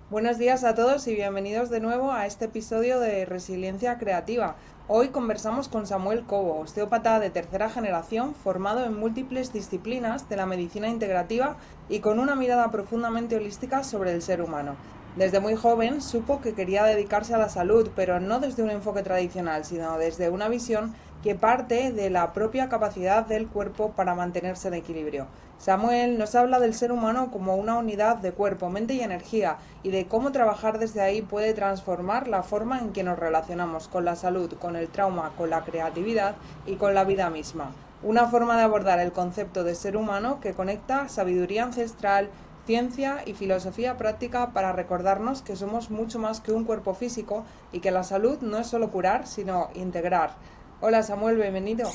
Buenos días a todos y bienvenidos de nuevo a este episodio de Resiliencia Creativa. Hoy conversamos con Samuel Cobo, osteópata de tercera generación, formado en múltiples disciplinas de la medicina integrativa y con una mirada profundamente holística sobre el ser humano. Desde muy joven supo que quería dedicarse a la salud, pero no desde un enfoque tradicional, sino desde una visión que parte de la propia capacidad del cuerpo para mantenerse en equilibrio. Samuel nos habla del ser humano como una unidad de cuerpo, mente y energía, y de cómo trabajar desde ahí puede transformar la forma en que nos relacionamos con la salud, con el trauma, con la creatividad y con la vida misma. Una forma de abordar el concepto de ser humano que conecta sabiduría ancestral, ciencia y filosofía práctica para recordarnos que somos mucho más que un cuerpo físico y que la salud no es solo curar, sino integrar. Hola Samuel, bienvenido.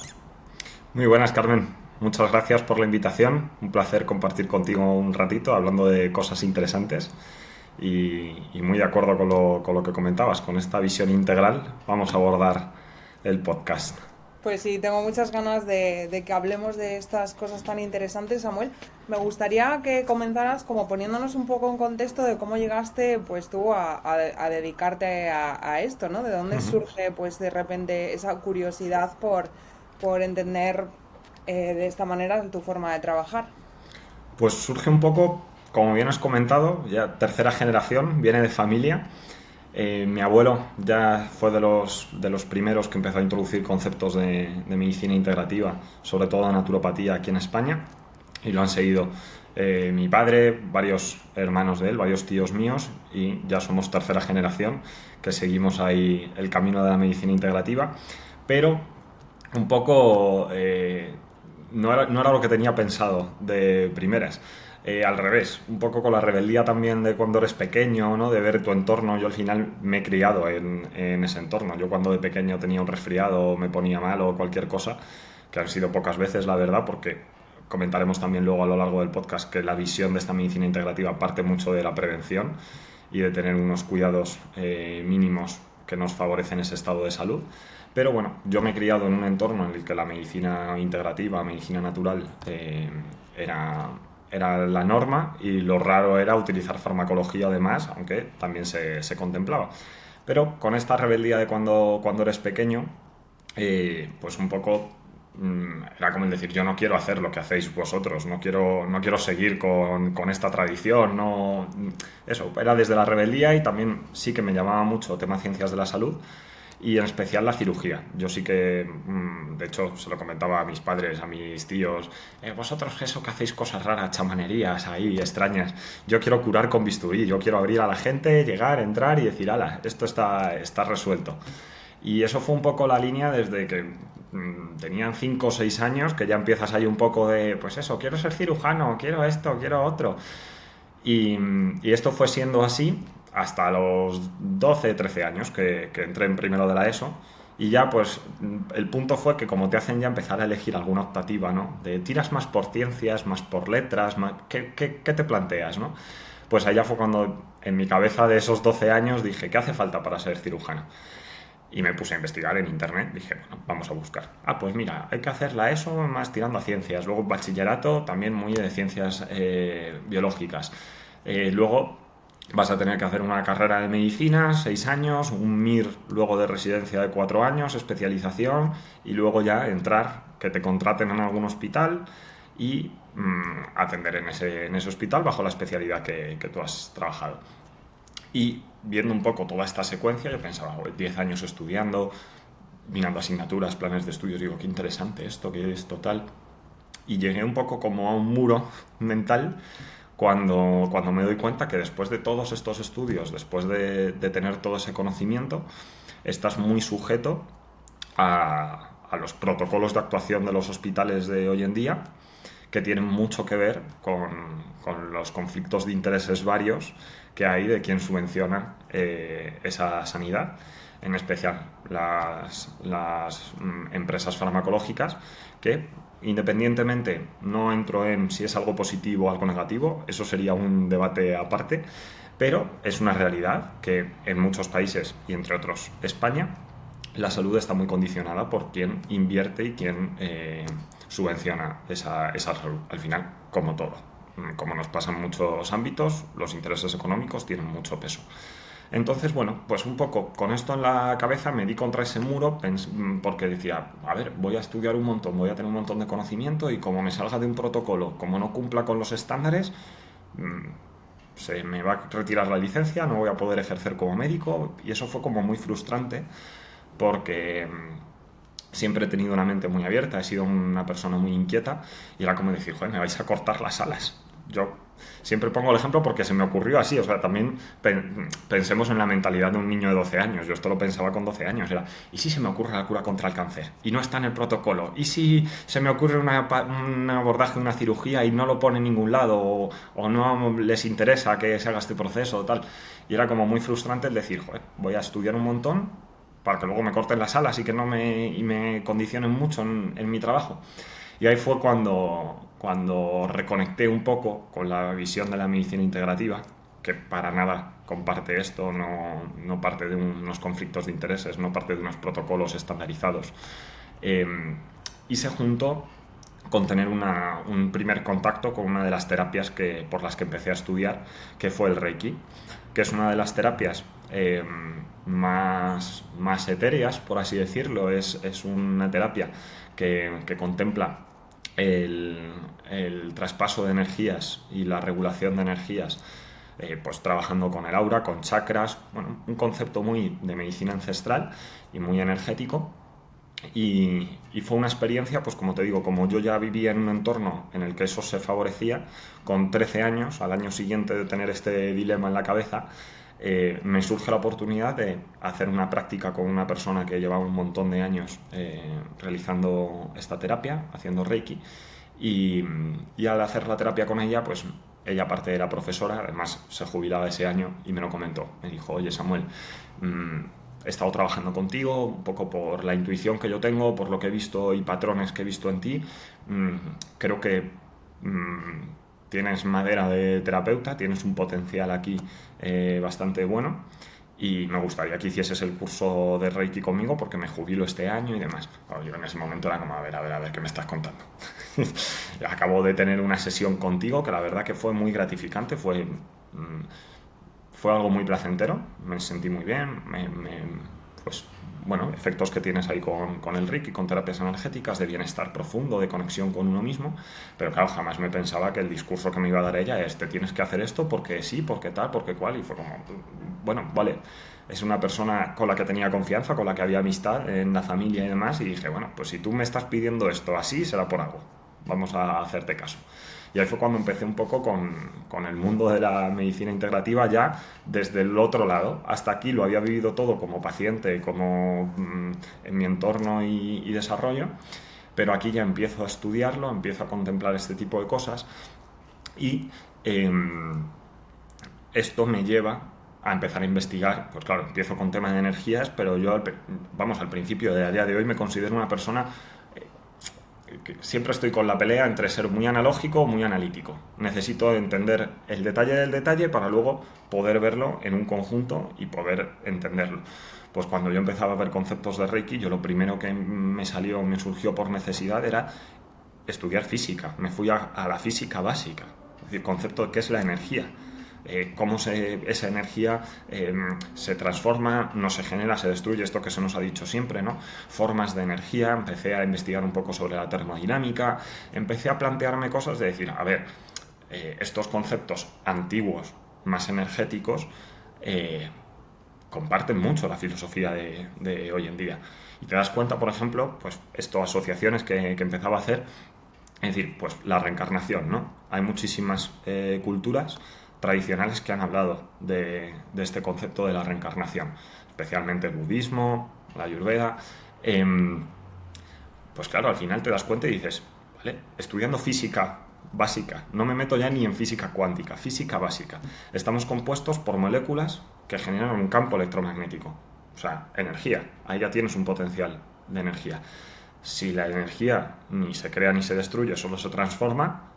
Muy buenas, Carmen. Muchas gracias por la invitación. Un placer compartir contigo un ratito hablando de cosas interesantes y muy de acuerdo con lo que comentabas. Con esta visión integral vamos a abordar el podcast. Pues sí, tengo muchas ganas de que hablemos de estas cosas tan interesantes, Samuel. Me gustaría que comenzaras como poniéndonos un poco en contexto de cómo llegaste pues tú a dedicarte a esto, ¿no? De dónde surge pues de repente esa curiosidad por entender de esta manera tu forma de trabajar. Pues surge un poco, como bien has comentado, ya tercera generación, viene de familia. Mi abuelo ya fue de los primeros que empezó a introducir conceptos de medicina integrativa, sobre todo de naturopatía aquí en España, y lo han seguido mi padre, varios hermanos de él, varios tíos míos, y ya somos tercera generación que seguimos ahí el camino de la medicina integrativa, pero un poco no era lo que tenía pensado de primeras. Al revés, un poco con la rebeldía también de cuando eres pequeño, ¿no? De ver tu entorno. Yo al final me he criado en ese entorno. Yo cuando de pequeño tenía un resfriado o me ponía mal o cualquier cosa, que han sido pocas veces, la verdad, porque comentaremos también luego a lo largo del podcast que la visión de esta medicina integrativa parte mucho de la prevención y de tener unos cuidados mínimos que nos favorecen ese estado de salud. Pero bueno, yo me he criado en un entorno en el que la medicina integrativa, medicina natural, era la norma y lo raro era utilizar farmacología además, aunque también se contemplaba. Pero con esta rebeldía de cuando eres pequeño, pues un poco era como el decir, yo no quiero hacer lo que hacéis vosotros, no quiero seguir con esta tradición, no, eso, era desde la rebeldía y también sí que me llamaba mucho el tema ciencias de la salud y en especial la cirugía. Yo sí que, de hecho, se lo comentaba a mis padres, a mis tíos, vosotros eso que hacéis cosas raras, chamanerías ahí, extrañas, yo quiero curar con bisturí, yo quiero abrir a la gente, llegar, entrar y decir, ala, esto está resuelto. Y eso fue un poco la línea desde que tenían 5 o 6 años, que ya empiezas ahí un poco de, pues eso, quiero ser cirujano, quiero esto, quiero otro. Y esto fue siendo así hasta los 12 13 años que entré en primero de la ESO. Y ya pues el punto fue que como te hacen ya empezar a elegir alguna optativa, ¿no? De tiras más por ciencias, más por letras, ¿qué te planteas, no? Pues allá fue cuando en mi cabeza de esos 12 años dije, ¿qué hace falta para ser cirujano? Y me puse a investigar en internet, dije, bueno, vamos a buscar. Ah, pues mira, hay que hacer la ESO más tirando a ciencias, luego bachillerato también muy de ciencias biológicas. Luego vas a tener que hacer una carrera de medicina, 6 años, un MIR luego de residencia de 4 años, especialización y luego ya entrar, que te contraten en algún hospital y atender en ese hospital bajo la especialidad que tú has trabajado. Y viendo un poco toda esta secuencia, yo pensaba, 10 años estudiando, mirando asignaturas, planes de estudios, digo, qué interesante esto, que es total. Y llegué un poco como a un muro mental cuando me doy cuenta que después de todos estos estudios, después de tener todo ese conocimiento, estás muy sujeto a los protocolos de actuación de los hospitales de hoy en día, que tienen mucho que ver con los conflictos de intereses varios que hay de quien subvenciona esa sanidad, en especial las empresas farmacológicas, que independientemente, no entro en si es algo positivo o algo negativo, eso sería un debate aparte, pero es una realidad que en muchos países, y entre otros España, la salud está muy condicionada por quién invierte y quién subvenciona esa salud, al final, como todo. como nos pasa en muchos ámbitos, los intereses económicos tienen mucho peso. Entonces, bueno, pues un poco con esto en la cabeza me di contra ese muro porque decía, a ver, voy a estudiar un montón, voy a tener un montón de conocimiento y como me salga de un protocolo, como no cumpla con los estándares, se me va a retirar la licencia, no voy a poder ejercer como médico, y eso fue como muy frustrante porque siempre he tenido una mente muy abierta, he sido una persona muy inquieta y era como decir, joder, me vais a cortar las alas. Yo siempre pongo el ejemplo porque se me ocurrió así, o sea, también pensemos en la mentalidad de un niño de 12 años, yo esto lo pensaba con 12 años, era, ¿y si se me ocurre la cura contra el cáncer? Y no está en el protocolo, ¿y si se me ocurre un abordaje, una cirugía y no lo pone en ningún lado, o no les interesa que se haga este proceso o tal? Y era como muy frustrante el decir, joder, voy a estudiar un montón para que luego me corten las alas y que no me condicionen mucho en mi trabajo. Y ahí fue cuando reconecté un poco con la visión de la medicina integrativa, que para nada comparte esto, no parte de unos conflictos de intereses, no parte de unos protocolos estandarizados. Y se juntó con tener un primer contacto con una de las terapias por las que empecé a estudiar, que fue el Reiki, que es una de las terapias más etéreas, por así decirlo. Es una terapia que contempla el traspaso de energías y la regulación de energías, pues trabajando con el aura, con chakras, bueno, un concepto muy de medicina ancestral y muy energético. Y fue una experiencia, pues como te digo, como yo ya vivía en un entorno en el que eso se favorecía, con 13 años, al año siguiente de tener este dilema en la cabeza, me surge la oportunidad de hacer una práctica con una persona que llevaba un montón de años realizando esta terapia, haciendo Reiki, y al hacer la terapia con ella, pues ella aparte era profesora, además se jubilaba ese año y me lo comentó. Me dijo, oye Samuel, he estado trabajando contigo un poco por la intuición que yo tengo, por lo que he visto y patrones que he visto en ti. Creo que tienes madera de terapeuta, tienes un potencial aquí bastante bueno y me gustaría que hicieses el curso de Reiki conmigo porque me jubilo este año y demás. Bueno, yo en ese momento era como, a ver, ¿qué me estás contando? Acabo de tener una sesión contigo que la verdad que fue muy gratificante, fue algo muy placentero, me sentí muy bien, pues bueno, efectos que tienes ahí con el Reiki, con terapias energéticas, de bienestar profundo, de conexión con uno mismo, pero claro, jamás me pensaba que el discurso que me iba a dar ella es, te tienes que hacer esto porque sí, porque tal, porque cual, y fue como, bueno, vale, es una persona con la que tenía confianza, con la que había amistad en la familia y demás, y dije, bueno, pues si tú me estás pidiendo esto así, será por algo, vamos a hacerte caso. Y ahí fue cuando empecé un poco con el mundo de la medicina integrativa ya desde el otro lado. Hasta aquí lo había vivido todo como paciente, como en mi entorno y desarrollo, pero aquí ya empiezo a estudiarlo, empiezo a contemplar este tipo de cosas y esto me lleva a empezar a investigar. Pues claro, empiezo con temas de energías, pero yo, al principio, a día de hoy, me considero una persona que siempre estoy con la pelea entre ser muy analógico o muy analítico. Necesito entender el detalle del detalle para luego poder verlo en un conjunto y poder entenderlo. Pues cuando yo empezaba a ver conceptos de Reiki, yo lo primero que me surgió por necesidad era estudiar física. Me fui a la física básica, es decir, concepto de qué es la energía. Cómo esa energía se transforma, no se genera, se destruye, esto que se nos ha dicho siempre, ¿no? Formas de energía, empecé a investigar un poco sobre la termodinámica, empecé a plantearme cosas de decir, a ver, estos conceptos antiguos, más energéticos, comparten mucho la filosofía de hoy en día. Y te das cuenta, por ejemplo, pues asociaciones que empezaba a hacer, es decir, pues la reencarnación, ¿no? Hay muchísimas culturas tradicionales que han hablado de este concepto de la reencarnación, especialmente el budismo, la ayurveda. Pues claro, al final te das cuenta y dices, vale, estudiando física básica, no me meto ya ni en física cuántica, física básica, estamos compuestos por moléculas que generan un campo electromagnético, o sea, energía, ahí ya tienes un potencial de energía. Si la energía ni se crea ni se destruye, solo se transforma,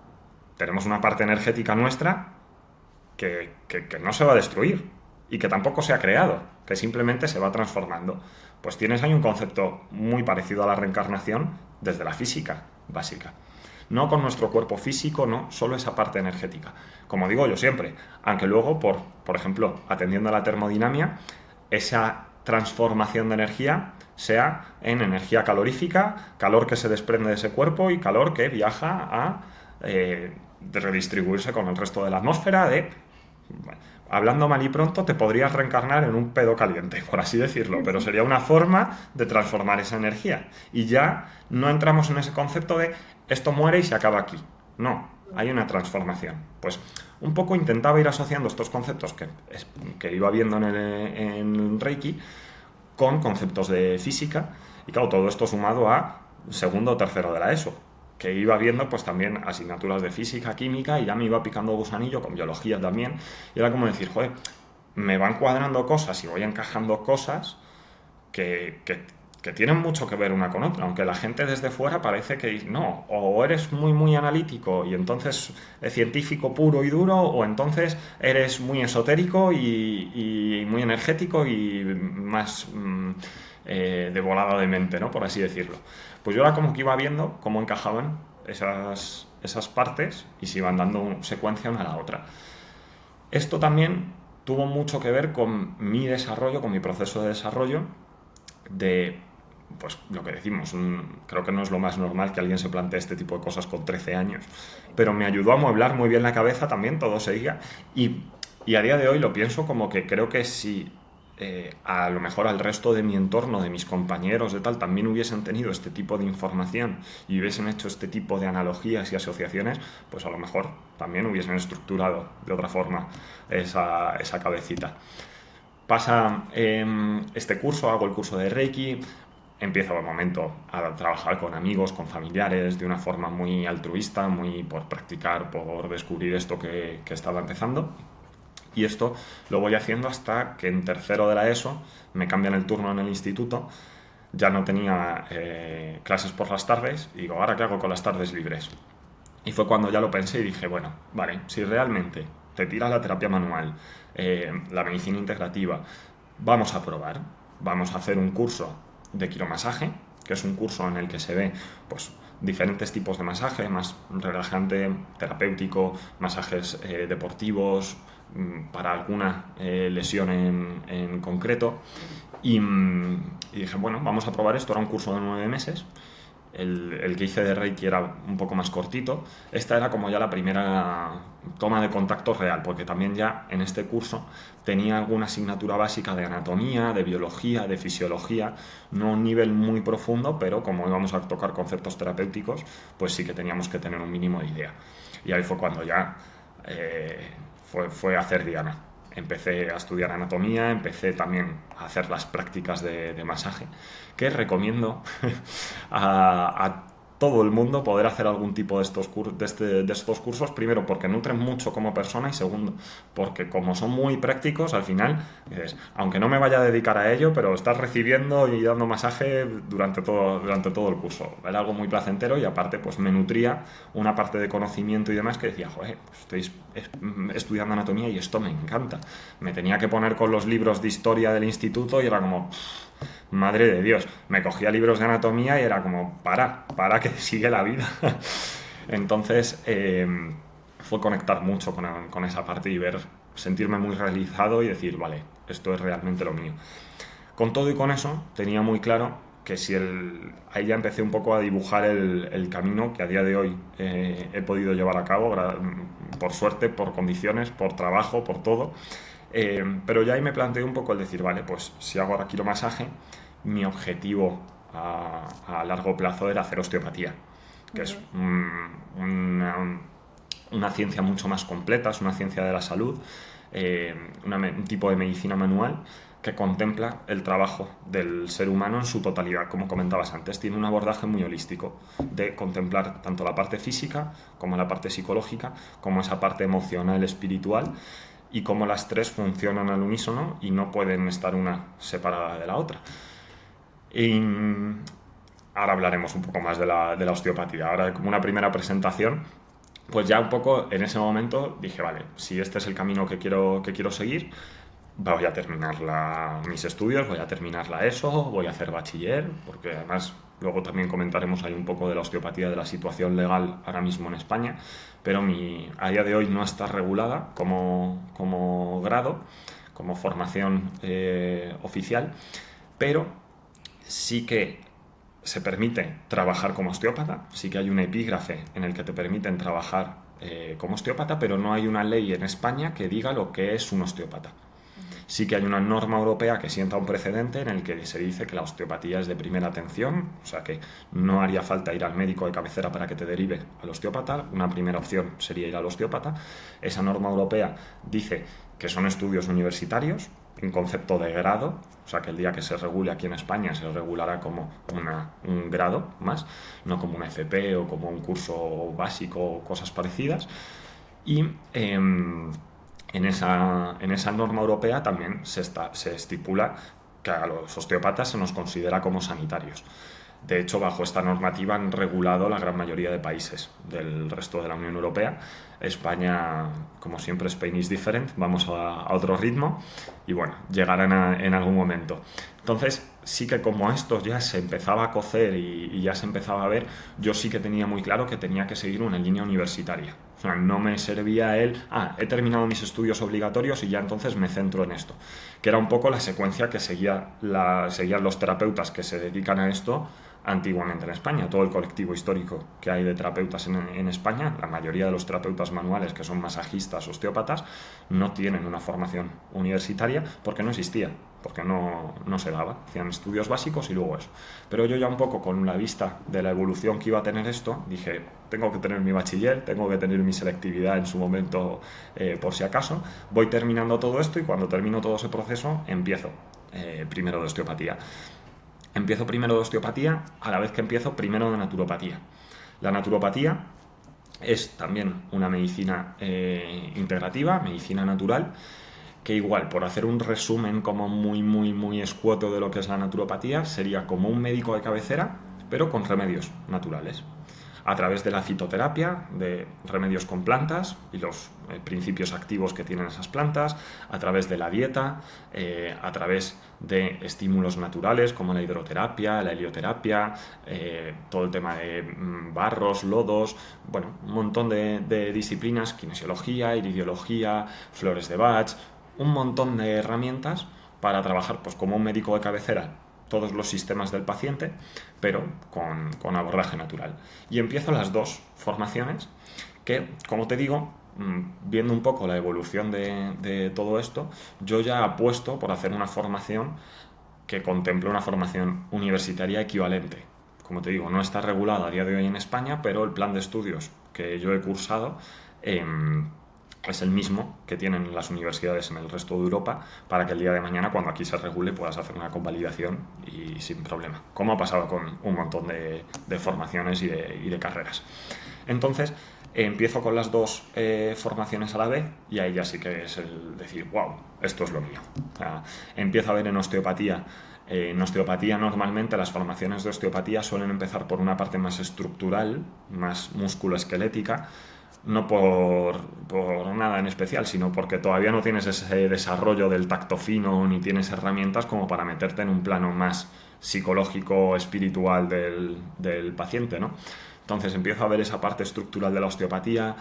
tenemos una parte energética nuestra que no se va a destruir y que tampoco se ha creado, que simplemente se va transformando. Pues tienes ahí un concepto muy parecido a la reencarnación desde la física básica. no con nuestro cuerpo físico, no, solo esa parte energética. Como digo yo siempre, aunque luego, por ejemplo, atendiendo a la termodinámica, esa transformación de energía sea en energía calorífica, calor que se desprende de ese cuerpo y calor que viaja a de redistribuirse con el resto de la atmósfera. Bueno, hablando mal y pronto, te podrías reencarnar en un pedo caliente, por así decirlo, pero sería una forma de transformar esa energía. Y ya no entramos en ese concepto de esto muere y se acaba aquí. No, hay una transformación. Pues un poco intentaba ir asociando estos conceptos que iba viendo en Reiki con conceptos de física, y claro, todo esto sumado a segundo o tercero de la ESO, que iba viendo pues también asignaturas de física, química, y ya me iba picando gusanillo con biología también, y era como decir, joder, me van cuadrando cosas y voy encajando cosas que tienen mucho que ver una con otra, aunque la gente desde fuera parece que no, o eres muy muy analítico y entonces es científico puro y duro, o entonces eres muy esotérico y muy energético y más de volada de mente, ¿no? Por así decirlo. Pues yo era como que iba viendo cómo encajaban esas partes y se iban dando secuencia una a la otra. Esto también tuvo mucho que ver con mi desarrollo, con mi proceso de desarrollo, de, pues lo que decimos, creo que no es lo más normal que alguien se plantee este tipo de cosas con 13 años, pero me ayudó a mueblar muy bien la cabeza también, todo seguía, y a día de hoy lo pienso como que creo que si a lo mejor al resto de mi entorno, de mis compañeros, de tal, también hubiesen tenido este tipo de información y hubiesen hecho este tipo de analogías y asociaciones, pues a lo mejor también hubiesen estructurado de otra forma esa cabecita. Pasa este curso, hago el curso de Reiki, empiezo al momento a trabajar con amigos, con familiares, de una forma muy altruista, muy por practicar, por descubrir esto que estaba empezando. Y esto lo voy haciendo hasta que en tercero de la ESO me cambian el turno en el instituto, ya no tenía clases por las tardes, y digo, ¿ahora qué hago con las tardes libres? Y fue cuando ya lo pensé y dije, bueno, vale, si realmente te tiras la terapia manual, la medicina integrativa, vamos a probar, vamos a hacer un curso de quiromasaje, que es un curso en el que se ve pues diferentes tipos de masaje, más relajante, terapéutico, masajes deportivos, para alguna lesión en concreto, y dije, bueno, vamos a probar esto. Era un curso de 9 meses. El que hice de Reiki era un poco más cortito. Esta era como ya la primera toma de contacto real, porque también ya en este curso tenía alguna asignatura básica de anatomía, de biología, de fisiología, no un nivel muy profundo, pero como íbamos a tocar conceptos terapéuticos, pues sí que teníamos que tener un mínimo de idea. Y ahí fue cuando ya fue a hacer diana. Empecé a estudiar anatomía, empecé también a hacer las prácticas de masaje, que recomiendo a todo el mundo poder hacer algún tipo de estos cursos, primero porque nutren mucho como persona, y segundo porque como son muy prácticos, al final aunque no me vaya a dedicar a ello, pero estás recibiendo y dando masaje durante todo el curso. Era algo muy placentero, y aparte pues me nutría una parte de conocimiento y demás que decía, joder, pues estoy estudiando anatomía y esto me encanta. Me tenía que poner con los libros de historia del instituto y era como, madre de Dios, me cogía libros de anatomía y era como, para que sigue la vida. Entonces fue conectar mucho con esa parte y sentirme muy realizado y decir, vale, esto es realmente lo mío. Con todo y con eso tenía muy claro que ahí ya empecé un poco a dibujar el camino que a día de hoy he podido llevar a cabo, por suerte, por condiciones, por trabajo, por todo. Pero ya ahí me planteé un poco el decir, vale, pues si hago ahora quiromasaje, mi objetivo a largo plazo era hacer osteopatía, que es una ciencia mucho más completa, es una ciencia de la salud, un tipo de medicina manual que contempla el trabajo del ser humano en su totalidad, como comentabas antes. Tiene un abordaje muy holístico de contemplar tanto la parte física como la parte psicológica, como esa parte emocional, espiritual, y cómo las tres funcionan al unísono y no pueden estar una separada de la otra. Y ahora hablaremos un poco más de la osteopatía. Ahora, como una primera presentación, pues ya un poco en ese momento dije, vale, si este es el camino que quiero seguir, voy a terminar mis estudios, voy a terminar la ESO, voy a hacer bachiller, porque además luego también comentaremos ahí un poco de la osteopatía, de la situación legal ahora mismo en España, pero a día de hoy no está regulada como grado, como formación oficial, pero sí que se permite trabajar como osteópata, sí que hay un epígrafe en el que te permiten trabajar como osteópata, pero no hay una ley en España que diga lo que es un osteópata. Sí que hay una norma europea que sienta un precedente en el que se dice que la osteopatía es de primera atención, o sea que no haría falta ir al médico de cabecera para que te derive al osteópata, una primera opción sería ir al osteópata. Esa norma europea dice que son estudios universitarios, en concepto de grado, o sea que el día que se regule aquí en España se regulará como un grado más, no como una FP o como un curso básico o cosas parecidas. Y en esa norma europea también se estipula que a los osteópatas se nos considera como sanitarios. De hecho, bajo esta normativa han regulado la gran mayoría de países del resto de la Unión Europea. España, como siempre, Spain is different, vamos a otro ritmo y bueno, llegarán en algún momento. Entonces, sí que como esto ya se empezaba a cocer y ya se empezaba a ver, yo sí que tenía muy claro que tenía que seguir una línea universitaria. O sea, no me servía he terminado mis estudios obligatorios y ya entonces me centro en esto. Que era un poco la secuencia que seguían los terapeutas que se dedican a esto antiguamente en España. Todo el colectivo histórico que hay de terapeutas en España, la mayoría de los terapeutas manuales, que son masajistas, osteópatas, no tienen una formación universitaria porque no existía, porque no se daba. Hacían estudios básicos y luego eso. Pero yo ya un poco con la vista de la evolución que iba a tener esto, dije, tengo que tener mi bachiller, tengo que tener mi selectividad en su momento por si acaso. Voy terminando todo esto y cuando termino todo ese proceso empiezo primero de osteopatía. Empiezo primero de osteopatía a la vez que empiezo primero de naturopatía. La naturopatía es también una medicina integrativa, medicina natural, que igual, por hacer un resumen como muy escueto de lo que es la naturopatía, sería como un médico de cabecera, pero con remedios naturales. A través de la fitoterapia, de remedios con plantas y los principios activos que tienen esas plantas, a través de la dieta, a través de estímulos naturales como la hidroterapia, la helioterapia, todo el tema de barros, lodos, bueno, un montón de disciplinas, kinesiología, iridiología, flores de Bach, un montón de herramientas para trabajar pues, como un médico de cabecera todos los sistemas del paciente, pero con abordaje natural. Y empiezo las dos formaciones que, como te digo, viendo un poco la evolución de todo esto, yo ya apuesto por hacer una formación que contemple una formación universitaria equivalente. Como te digo, no está regulada a día de hoy en España, pero el plan de estudios que yo he cursado es el mismo que tienen las universidades en el resto de Europa para que el día de mañana, cuando aquí se regule, puedas hacer una convalidación y sin problema, como ha pasado con un montón de formaciones y de carreras. Entonces, empiezo con las dos formaciones a la vez y ahí ya sí que es el decir, wow, esto es lo mío. O sea, empiezo a ver en osteopatía. En osteopatía normalmente las formaciones de osteopatía suelen empezar por una parte más estructural, más musculoesquelética, no por nada en especial, sino porque todavía no tienes ese desarrollo del tacto fino ni tienes herramientas como para meterte en un plano más psicológico, espiritual del paciente, ¿no? Entonces empiezo a ver esa parte estructural de la osteopatía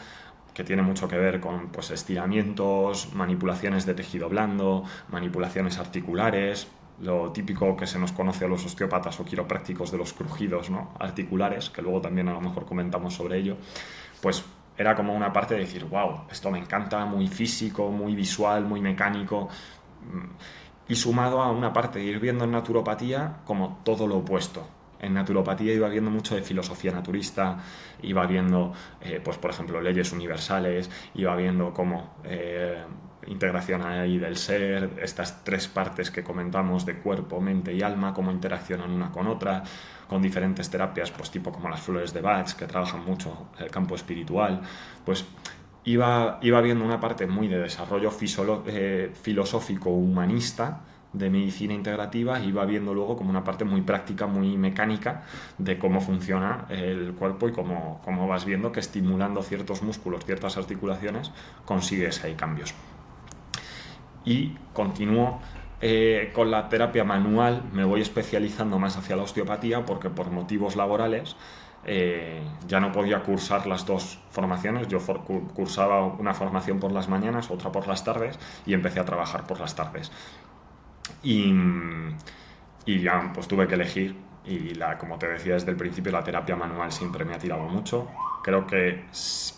que tiene mucho que ver con pues, estiramientos, manipulaciones de tejido blando, manipulaciones articulares, lo típico que se nos conoce a los osteópatas o quiroprácticos de los crujidos, ¿no? Articulares, que luego también a lo mejor comentamos sobre ello, pues era como una parte de decir, wow, esto me encanta, muy físico, muy visual, muy mecánico, y sumado a una parte de ir viendo en naturopatía como todo lo opuesto. En naturopatía iba viendo mucho de filosofía naturista, iba viendo, pues por ejemplo, leyes universales, iba viendo cómo integración ahí del ser, estas tres partes que comentamos de cuerpo, mente y alma, cómo interaccionan una con otra, con diferentes terapias, pues tipo como las flores de Bach, que trabajan mucho el campo espiritual, pues iba viendo una parte muy de desarrollo filosófico humanista de medicina integrativa, y iba viendo luego como una parte muy práctica, muy mecánica de cómo funciona el cuerpo y cómo vas viendo que estimulando ciertos músculos, ciertas articulaciones, consigues ahí cambios. y continúo con la terapia manual. Me voy especializando más hacia la osteopatía porque por motivos laborales ya no podía cursar las dos formaciones. Yo cursaba una formación por las mañanas, otra por las tardes, y empecé a trabajar por las tardes. Y ya pues tuve que elegir, y como te decía desde el principio, la terapia manual siempre me ha tirado mucho. Creo que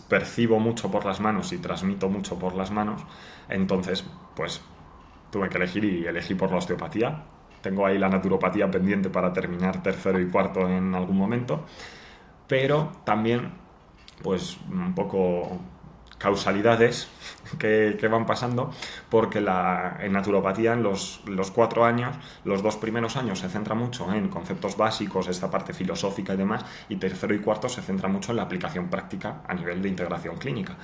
percibo mucho por las manos y transmito mucho por las manos. Entonces pues tuve que elegir y elegí por la osteopatía. Tengo ahí la naturopatía pendiente para terminar tercero y cuarto en algún momento, pero también pues un poco causalidades que van pasando, porque en naturopatía en los 4 años, los 2 primeros años se centra mucho en conceptos básicos, esta parte filosófica y demás, y tercero y cuarto se centra mucho en la aplicación práctica a nivel de integración clínica.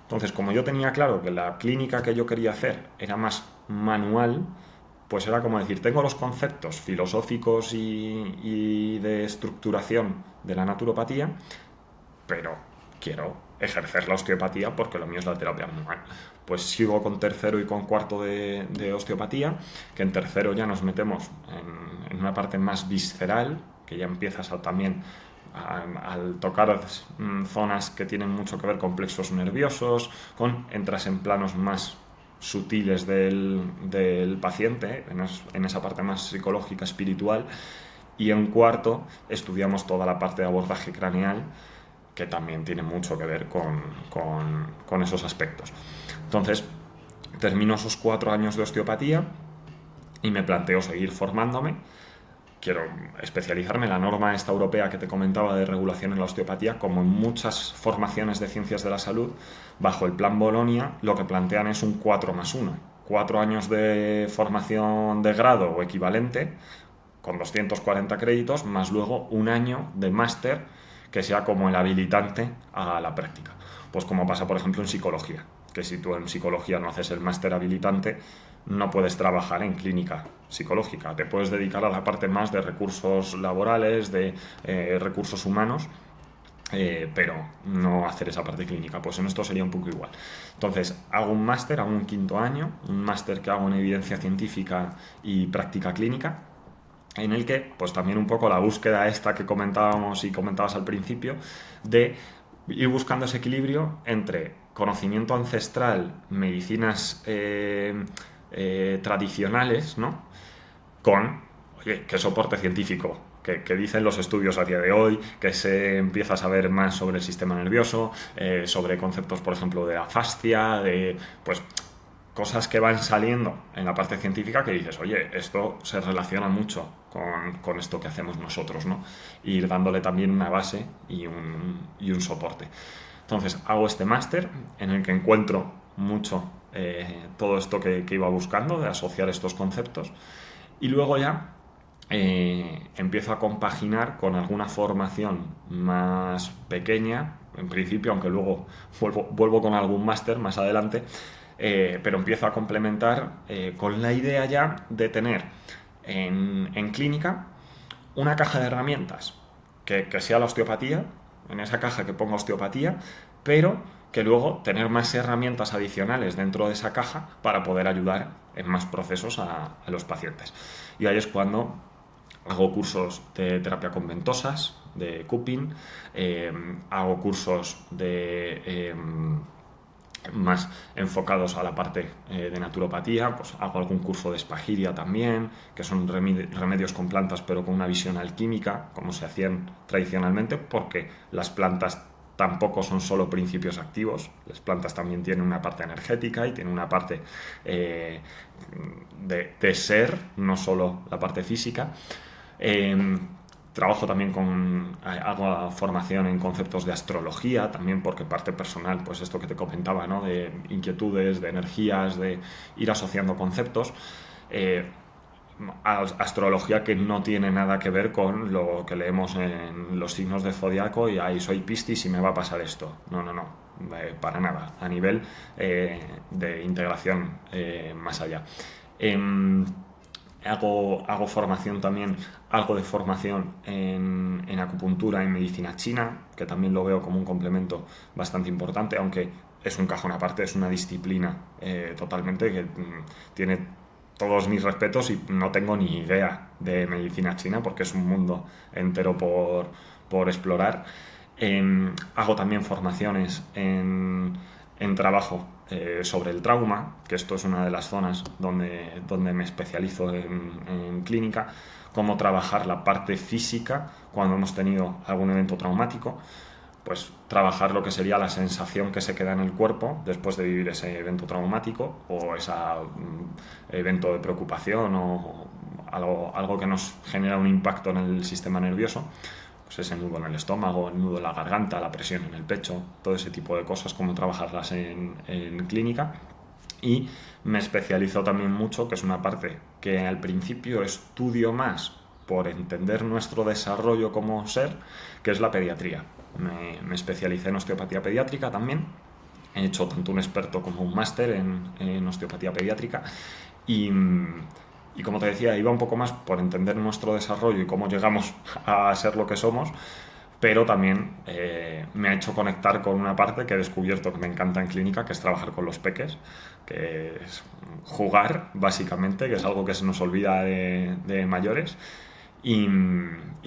Entonces, como yo tenía claro que la clínica que yo quería hacer era más manual, pues era como decir, tengo los conceptos filosóficos y de estructuración de la naturopatía, pero quiero ejercer la osteopatía porque lo mío es la terapia manual. Pues sigo con tercero y con cuarto de osteopatía, que en tercero ya nos metemos en una parte más visceral, que ya empiezas también al tocar zonas que tienen mucho que ver con plexos nerviosos, entras en planos más sutiles del paciente, en esa parte más psicológica, espiritual, y en cuarto estudiamos toda la parte de abordaje craneal, que también tiene mucho que ver con esos aspectos. Entonces, termino esos 4 años de osteopatía y me planteo seguir formándome. Quiero especializarme en la norma esta europea que te comentaba de regulación en la osteopatía. Como en muchas formaciones de ciencias de la salud, bajo el plan Bolonia lo que plantean es un 4+1. 4 años de formación de grado o equivalente, con 240 créditos, más luego un año de máster que sea como el habilitante a la práctica. Pues como pasa, por ejemplo, en psicología, que si tú en psicología no haces el máster habilitante, no puedes trabajar en clínica psicológica. Te puedes dedicar a la parte más de recursos laborales, de recursos humanos, pero no hacer esa parte clínica. Pues en esto sería un poco igual. Entonces, hago un máster, hago un 5.º año, un máster que hago en evidencia científica y práctica clínica, en el que pues también un poco la búsqueda esta que comentábamos y comentabas al principio, de ir buscando ese equilibrio entre conocimiento ancestral, medicinas tradicionales, ¿no? Con, oye, qué soporte científico, que dicen los estudios a día de hoy, que se empieza a saber más sobre el sistema nervioso, sobre conceptos, por ejemplo, de la fascia, de pues cosas que van saliendo en la parte científica que dices, oye, esto se relaciona mucho con esto que hacemos nosotros, ¿no? Y ir dándole también una base y un soporte. Entonces hago este máster en el que encuentro mucho todo esto que iba buscando, de asociar estos conceptos, y luego ya empiezo a compaginar con alguna formación más pequeña, en principio, aunque luego vuelvo con algún máster más adelante, pero empiezo a complementar con la idea ya de tener en clínica una caja de herramientas que sea la osteopatía, en esa caja que ponga osteopatía, pero que luego tener más herramientas adicionales dentro de esa caja para poder ayudar en más procesos a los pacientes. Y ahí es cuando hago cursos de terapia con ventosas, de cupping, hago cursos de más enfocados a la parte de naturopatía, pues hago algún curso de espagiria también, que son remedios con plantas pero con una visión alquímica, como se hacían tradicionalmente, porque las plantas tampoco son solo principios activos, las plantas también tienen una parte energética y tienen una parte de ser, no solo la parte física. Trabajo también hago formación en conceptos de astrología, también porque parte personal, pues esto que te comentaba, ¿no? De inquietudes, de energías, de ir asociando conceptos. Astrología que no tiene nada que ver con lo que leemos en los signos de zodiaco y ahí soy Piscis y me va a pasar esto. No, para nada, a nivel de integración más allá. Hago formación también, algo de formación en acupuntura, en medicina china, que también lo veo como un complemento bastante importante, aunque es un cajón aparte, es una disciplina totalmente que tiene todos mis respetos y no tengo ni idea de medicina china porque es un mundo entero por explorar. Hago también formaciones en trabajo sobre el trauma, que esto es una de las zonas donde me especializo en clínica, cómo trabajar la parte física cuando hemos tenido algún evento traumático, pues trabajar lo que sería la sensación que se queda en el cuerpo después de vivir ese evento traumático o ese evento de preocupación o algo que nos genera un impacto en el sistema nervioso, pues ese nudo en el estómago, el nudo en la garganta, la presión en el pecho, todo ese tipo de cosas, cómo trabajarlas en clínica. Y me especializo también mucho, que es una parte que al principio estudio más por entender nuestro desarrollo como ser, que es la pediatría. Me especialicé en osteopatía pediátrica también. He hecho tanto un experto como un máster en osteopatía pediátrica y como te decía, iba un poco más por entender nuestro desarrollo y cómo llegamos a ser lo que somos, pero también me ha hecho conectar con una parte que he descubierto que me encanta en clínica, que es trabajar con los peques, que es jugar, básicamente, que es algo que se nos olvida de mayores. Y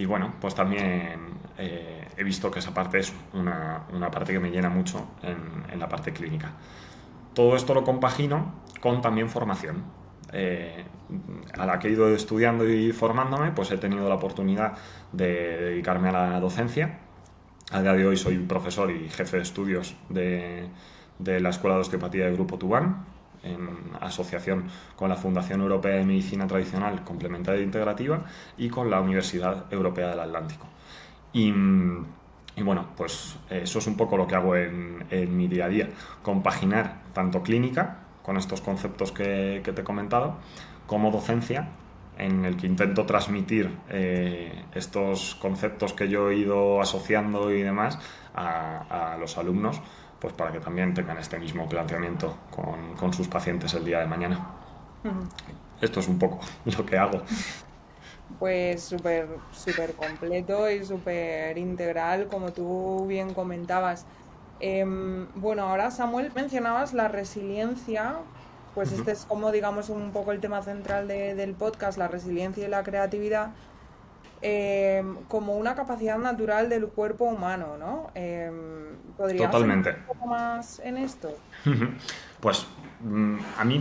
bueno, pues también he visto que esa parte es una parte que me llena mucho en la parte clínica. Todo esto lo compagino con también formación. A la que he ido estudiando y formándome, pues he tenido la oportunidad de dedicarme a la docencia. A día de hoy soy profesor y jefe de estudios de la Escuela de Osteopatía de Grupo Tubán, en asociación con la Fundación Europea de Medicina Tradicional Complementaria e Integrativa y con la Universidad Europea del Atlántico. Y bueno, pues eso es un poco lo que hago en mi día a día, compaginar tanto clínica, con estos conceptos que te he comentado, como docencia, en el que intento transmitir estos conceptos que yo he ido asociando y demás a los alumnos, pues para que también tengan este mismo planteamiento con sus pacientes el día de mañana. Ujú. Esto es un poco lo que hago. Pues súper, súper completo y súper integral, como tú bien comentabas. Bueno, ahora Samuel, mencionabas la resiliencia, pues Ujú. este es como digamos un poco el tema central del podcast, la resiliencia y la creatividad, como una capacidad natural del cuerpo humano, ¿no? ¿Podrías entrar Totalmente. un poco más en esto? Pues a mí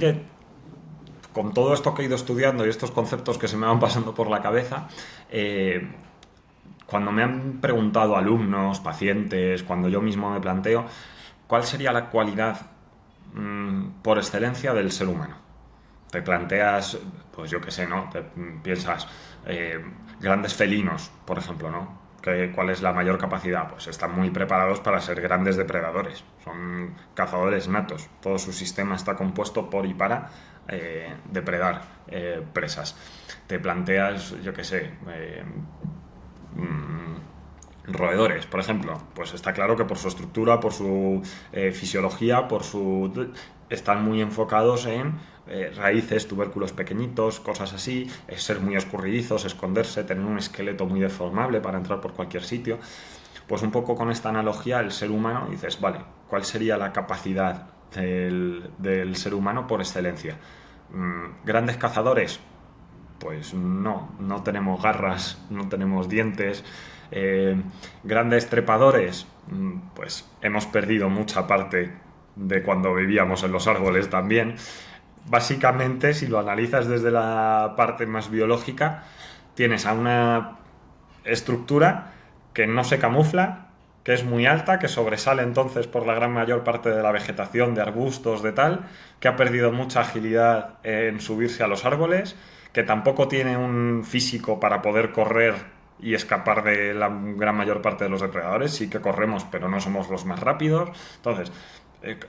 con todo esto que he ido estudiando y estos conceptos que se me van pasando por la cabeza, cuando me han preguntado alumnos, pacientes, cuando yo mismo me planteo, ¿cuál sería la cualidad por excelencia del ser humano? Te planteas, pues yo qué sé, ¿no? Te piensas grandes felinos, por ejemplo, ¿no? ¿Cuál es la mayor capacidad? Pues están muy preparados para ser grandes depredadores. Son cazadores natos. Todo su sistema está compuesto por y para depredar presas. Te planteas, yo qué sé, roedores, por ejemplo, pues está claro que por su estructura, por su fisiología, están muy enfocados en raíces, tubérculos pequeñitos, cosas así, ser muy escurridizos, esconderse, tener un esqueleto muy deformable para entrar por cualquier sitio. Pues un poco con esta analogía, el ser humano, dices, vale, ¿cuál sería la capacidad del ser humano por excelencia? ¿Grandes cazadores? Pues no tenemos garras, no tenemos dientes. Grandes trepadores, pues hemos perdido mucha parte de cuando vivíamos en los árboles también. Básicamente, si lo analizas desde la parte más biológica, tienes a una estructura que no se camufla, que es muy alta, que sobresale entonces por la gran mayor parte de la vegetación, de arbustos, de tal, que ha perdido mucha agilidad en subirse a los árboles, que tampoco tiene un físico para poder correr y escapar de la gran mayor parte de los depredadores. Sí que corremos, pero no somos los más rápidos. Entonces,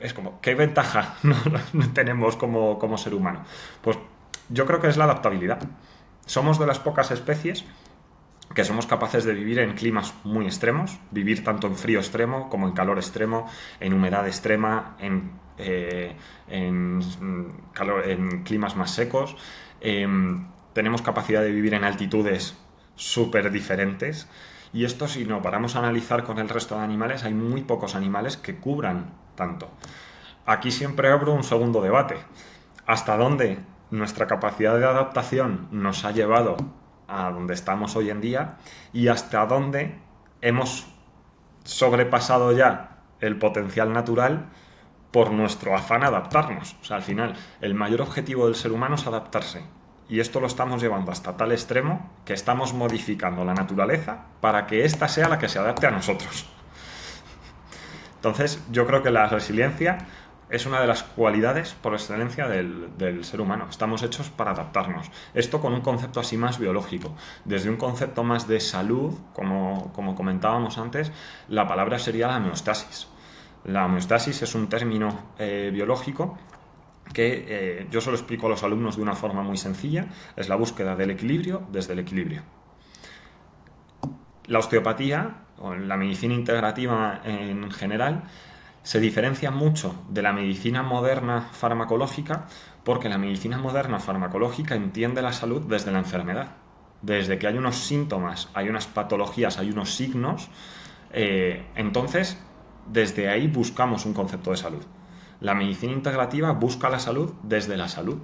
es como, ¿qué ventaja no tenemos como ser humano? Pues yo creo que es la adaptabilidad. Somos de las pocas especies que somos capaces de vivir en climas muy extremos, vivir tanto en frío extremo como en calor extremo, en humedad extrema, en climas más secos. Tenemos capacidad de vivir en altitudes súper diferentes. Y esto, si no paramos a analizar con el resto de animales, hay muy pocos animales que cubran tanto. Aquí siempre abro un segundo debate. ¿Hasta dónde nuestra capacidad de adaptación nos ha llevado a donde estamos hoy en día y hasta dónde hemos sobrepasado ya el potencial natural por nuestro afán a adaptarnos? O sea, al final, el mayor objetivo del ser humano es adaptarse. Y esto lo estamos llevando hasta tal extremo que estamos modificando la naturaleza para que ésta sea la que se adapte a nosotros. Entonces, yo creo que la resiliencia es una de las cualidades por excelencia del ser humano. Estamos hechos para adaptarnos. Esto con un concepto así más biológico. Desde un concepto más de salud, como comentábamos antes, la palabra sería la homeostasis. La homeostasis es un término biológico que yo se lo explico a los alumnos de una forma muy sencilla. Es la búsqueda del equilibrio desde el equilibrio. La osteopatía, o la medicina integrativa en general, se diferencia mucho de la medicina moderna farmacológica porque la medicina moderna farmacológica entiende la salud desde la enfermedad. Desde que hay unos síntomas, hay unas patologías, hay unos signos, entonces desde ahí buscamos un concepto de salud. La medicina integrativa busca la salud desde la salud.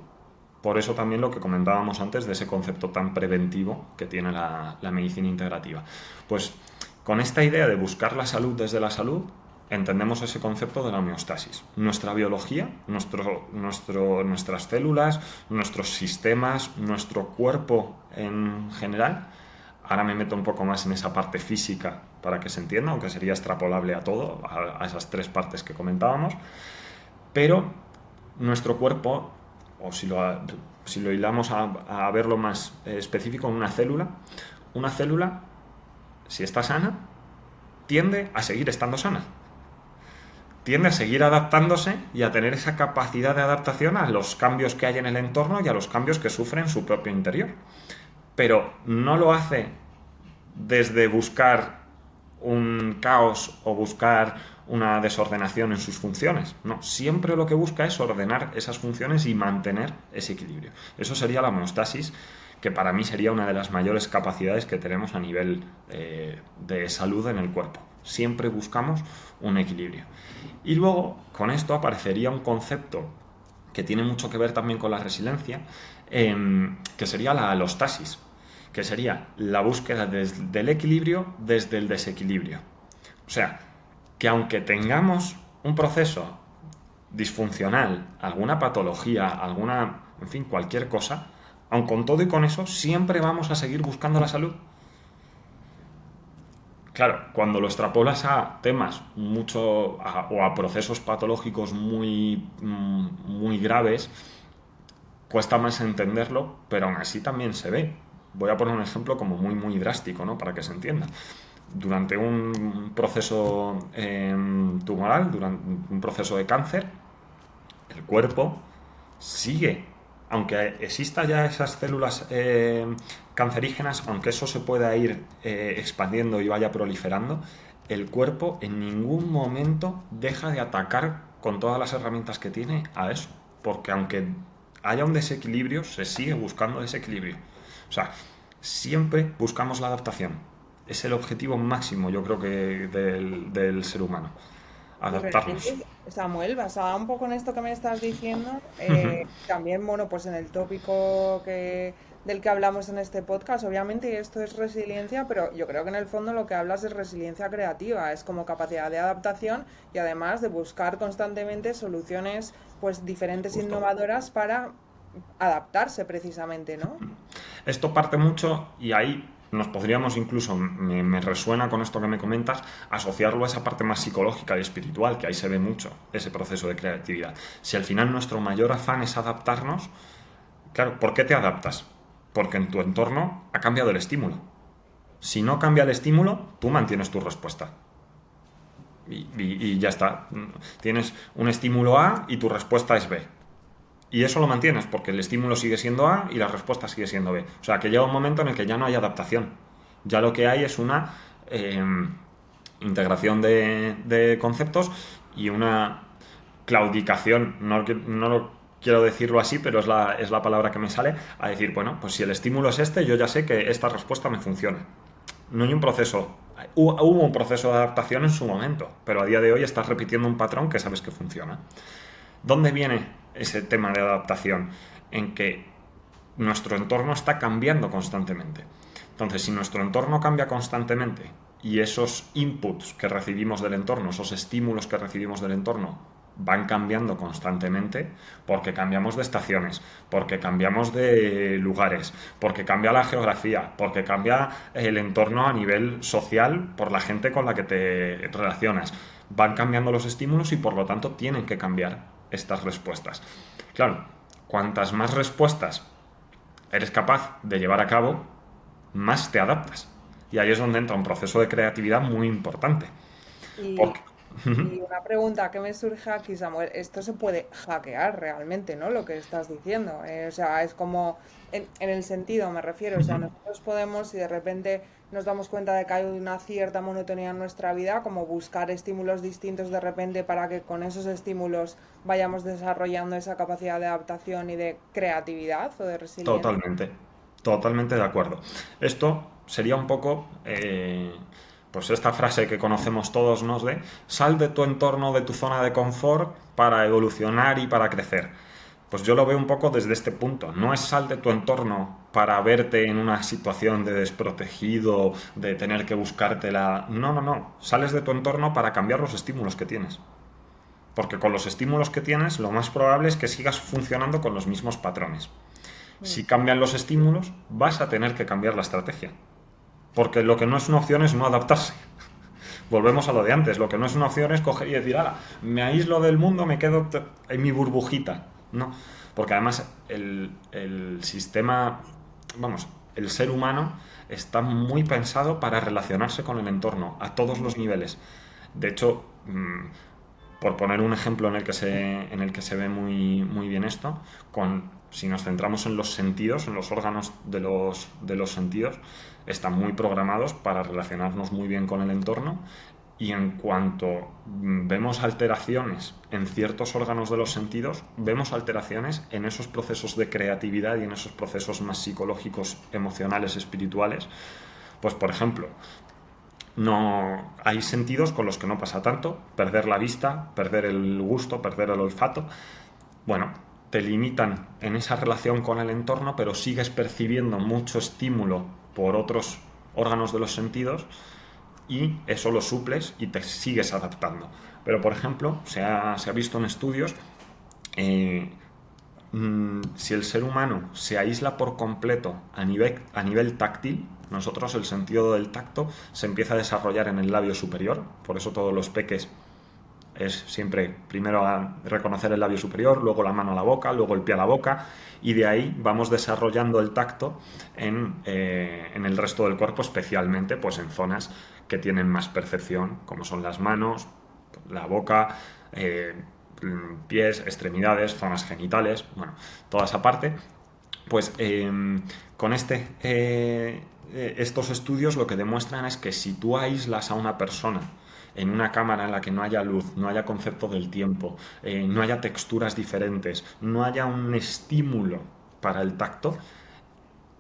Por eso también lo que comentábamos antes de ese concepto tan preventivo que tiene la medicina integrativa. Pues con esta idea de buscar la salud desde la salud, entendemos ese concepto de la homeostasis. Nuestra biología, nuestras células, nuestros sistemas, nuestro cuerpo en general. Ahora me meto un poco más en esa parte física para que se entienda, aunque sería extrapolable a todo, a esas tres partes que comentábamos. Pero nuestro cuerpo, o si lo hilamos a verlo más específico en una célula, si está sana, tiende a seguir estando sana. Tiende a seguir adaptándose y a tener esa capacidad de adaptación a los cambios que hay en el entorno y a los cambios que sufre en su propio interior. Pero no lo hace desde buscar un caos o buscar una desordenación en sus funciones. No, siempre lo que busca es ordenar esas funciones y mantener ese equilibrio. Eso sería la homeostasis, que para mí sería una de las mayores capacidades que tenemos a nivel de salud en el cuerpo. Siempre buscamos un equilibrio. Y luego, con esto aparecería un concepto que tiene mucho que ver también con la resiliencia, que sería la alostasis, que sería la búsqueda del equilibrio desde el desequilibrio. O sea, que aunque tengamos un proceso disfuncional, alguna patología, en fin, cualquier cosa, aun con todo y con eso, siempre vamos a seguir buscando la salud. Claro, cuando lo extrapolas a temas o a procesos patológicos muy graves, cuesta más entenderlo, pero aún así también se ve. Voy a poner un ejemplo como muy drástico, ¿no? Para que se entienda. Durante un proceso tumoral, durante un proceso de cáncer, el cuerpo sigue, aunque exista ya esas células cancerígenas, aunque eso se pueda ir expandiendo y vaya proliferando, el cuerpo en ningún momento deja de atacar con todas las herramientas que tiene a eso, porque aunque haya un desequilibrio, se sigue buscando desequilibrio. O sea, siempre buscamos la adaptación. Es el objetivo máximo, yo creo que del ser humano. Adaptarnos. Samuel, basada un poco en esto que me estás diciendo, también, bueno, pues en el tópico del que hablamos en este podcast, obviamente esto es resiliencia, pero yo creo que en el fondo lo que hablas es resiliencia creativa, es como capacidad de adaptación y además de buscar constantemente soluciones pues diferentes e innovadoras para adaptarse precisamente, ¿no? Esto parte mucho y ahí nos podríamos incluso, me resuena con esto que me comentas, asociarlo a esa parte más psicológica y espiritual, que ahí se ve mucho ese proceso de creatividad. Si al final nuestro mayor afán es adaptarnos, claro, ¿por qué te adaptas? Porque en tu entorno ha cambiado el estímulo. Si no cambia el estímulo, tú mantienes tu respuesta. Y ya está. Tienes un estímulo A y tu respuesta es B. Y eso lo mantienes porque el estímulo sigue siendo A y la respuesta sigue siendo B. O sea, que llega un momento en el que ya no hay adaptación. Ya lo que hay es una integración de conceptos y una claudicación. No lo quiero decirlo así, pero es la palabra que me sale, a decir, bueno, pues si el estímulo es este, yo ya sé que esta respuesta me funciona. No hay un proceso Hubo un proceso de adaptación en su momento, pero a día de hoy estás repitiendo un patrón que sabes que funciona. ¿Dónde viene ese tema de adaptación? En que nuestro entorno está cambiando constantemente. Entonces, si nuestro entorno cambia constantemente y esos inputs que recibimos del entorno, esos estímulos que recibimos del entorno, van cambiando constantemente porque cambiamos de estaciones, porque cambiamos de lugares, porque cambia la geografía, porque cambia el entorno a nivel social por la gente con la que te relacionas. Van cambiando los estímulos y por lo tanto tienen que cambiar estas respuestas. Claro, cuantas más respuestas eres capaz de llevar a cabo, más te adaptas. Y ahí es donde entra un proceso de creatividad muy importante. Y, Porque, y una pregunta que me surge aquí, Samuel, esto se puede hackear realmente, ¿no? Lo que estás diciendo. O sea, es como, en el sentido me refiero, o sea, nosotros podemos, si de repente nos damos cuenta de que hay una cierta monotonía en nuestra vida, como buscar estímulos distintos de repente para que con esos estímulos vayamos desarrollando esa capacidad de adaptación y de creatividad o de resiliencia. totalmente, totalmente de acuerdo. Esto sería un poco, pues esta frase que conocemos todos, ¿no? De sal de tu entorno, de tu zona de confort para evolucionar y para crecer. Pues yo lo veo un poco desde este punto. No es sal de tu entorno para verte en una situación de desprotegido, de tener que buscártela. No, no, no. Sales de tu entorno para cambiar los estímulos que tienes. Porque con los estímulos que tienes, lo más probable es que sigas funcionando con los mismos patrones. Mm. Si cambian los estímulos, vas a tener que cambiar la estrategia. Porque lo que no es una opción es no adaptarse. Volvemos a lo de antes. Lo que no es una opción es coger y decir, ala, me aíslo del mundo, me quedo en mi burbujita. No. Porque además el sistema, vamos, el ser humano está muy pensado para relacionarse con el entorno a todos los niveles. De hecho, por poner un ejemplo en el que se ve muy, muy bien esto, si nos centramos en los sentidos, en los órganos de los sentidos, están muy programados para relacionarnos muy bien con el entorno y en cuanto vemos alteraciones en ciertos órganos de los sentidos, vemos alteraciones en esos procesos de creatividad y en esos procesos más psicológicos, emocionales, espirituales. Pues por ejemplo, no hay sentidos con los que no pasa tanto, perder la vista, perder el gusto, perder el olfato. Bueno, te limitan en esa relación con el entorno, pero sigues percibiendo mucho estímulo por otros órganos de los sentidos y eso lo suples y te sigues adaptando. Pero, por ejemplo, se ha visto en estudios, eh, si el ser humano se aísla por completo a nivel táctil, nosotros el sentido del tacto se empieza a desarrollar en el labio superior, por eso todos los peques es siempre primero a reconocer el labio superior, luego la mano a la boca, luego el pie a la boca, y de ahí vamos desarrollando el tacto en el resto del cuerpo, especialmente pues en zonas que tienen más percepción, como son las manos, la boca, pies, extremidades, zonas genitales, bueno, toda esa parte. Pues con estos estudios lo que demuestran es que si tú aíslas a una persona en una cámara en la que no haya luz, no haya concepto del tiempo, no haya texturas diferentes, no haya un estímulo para el tacto,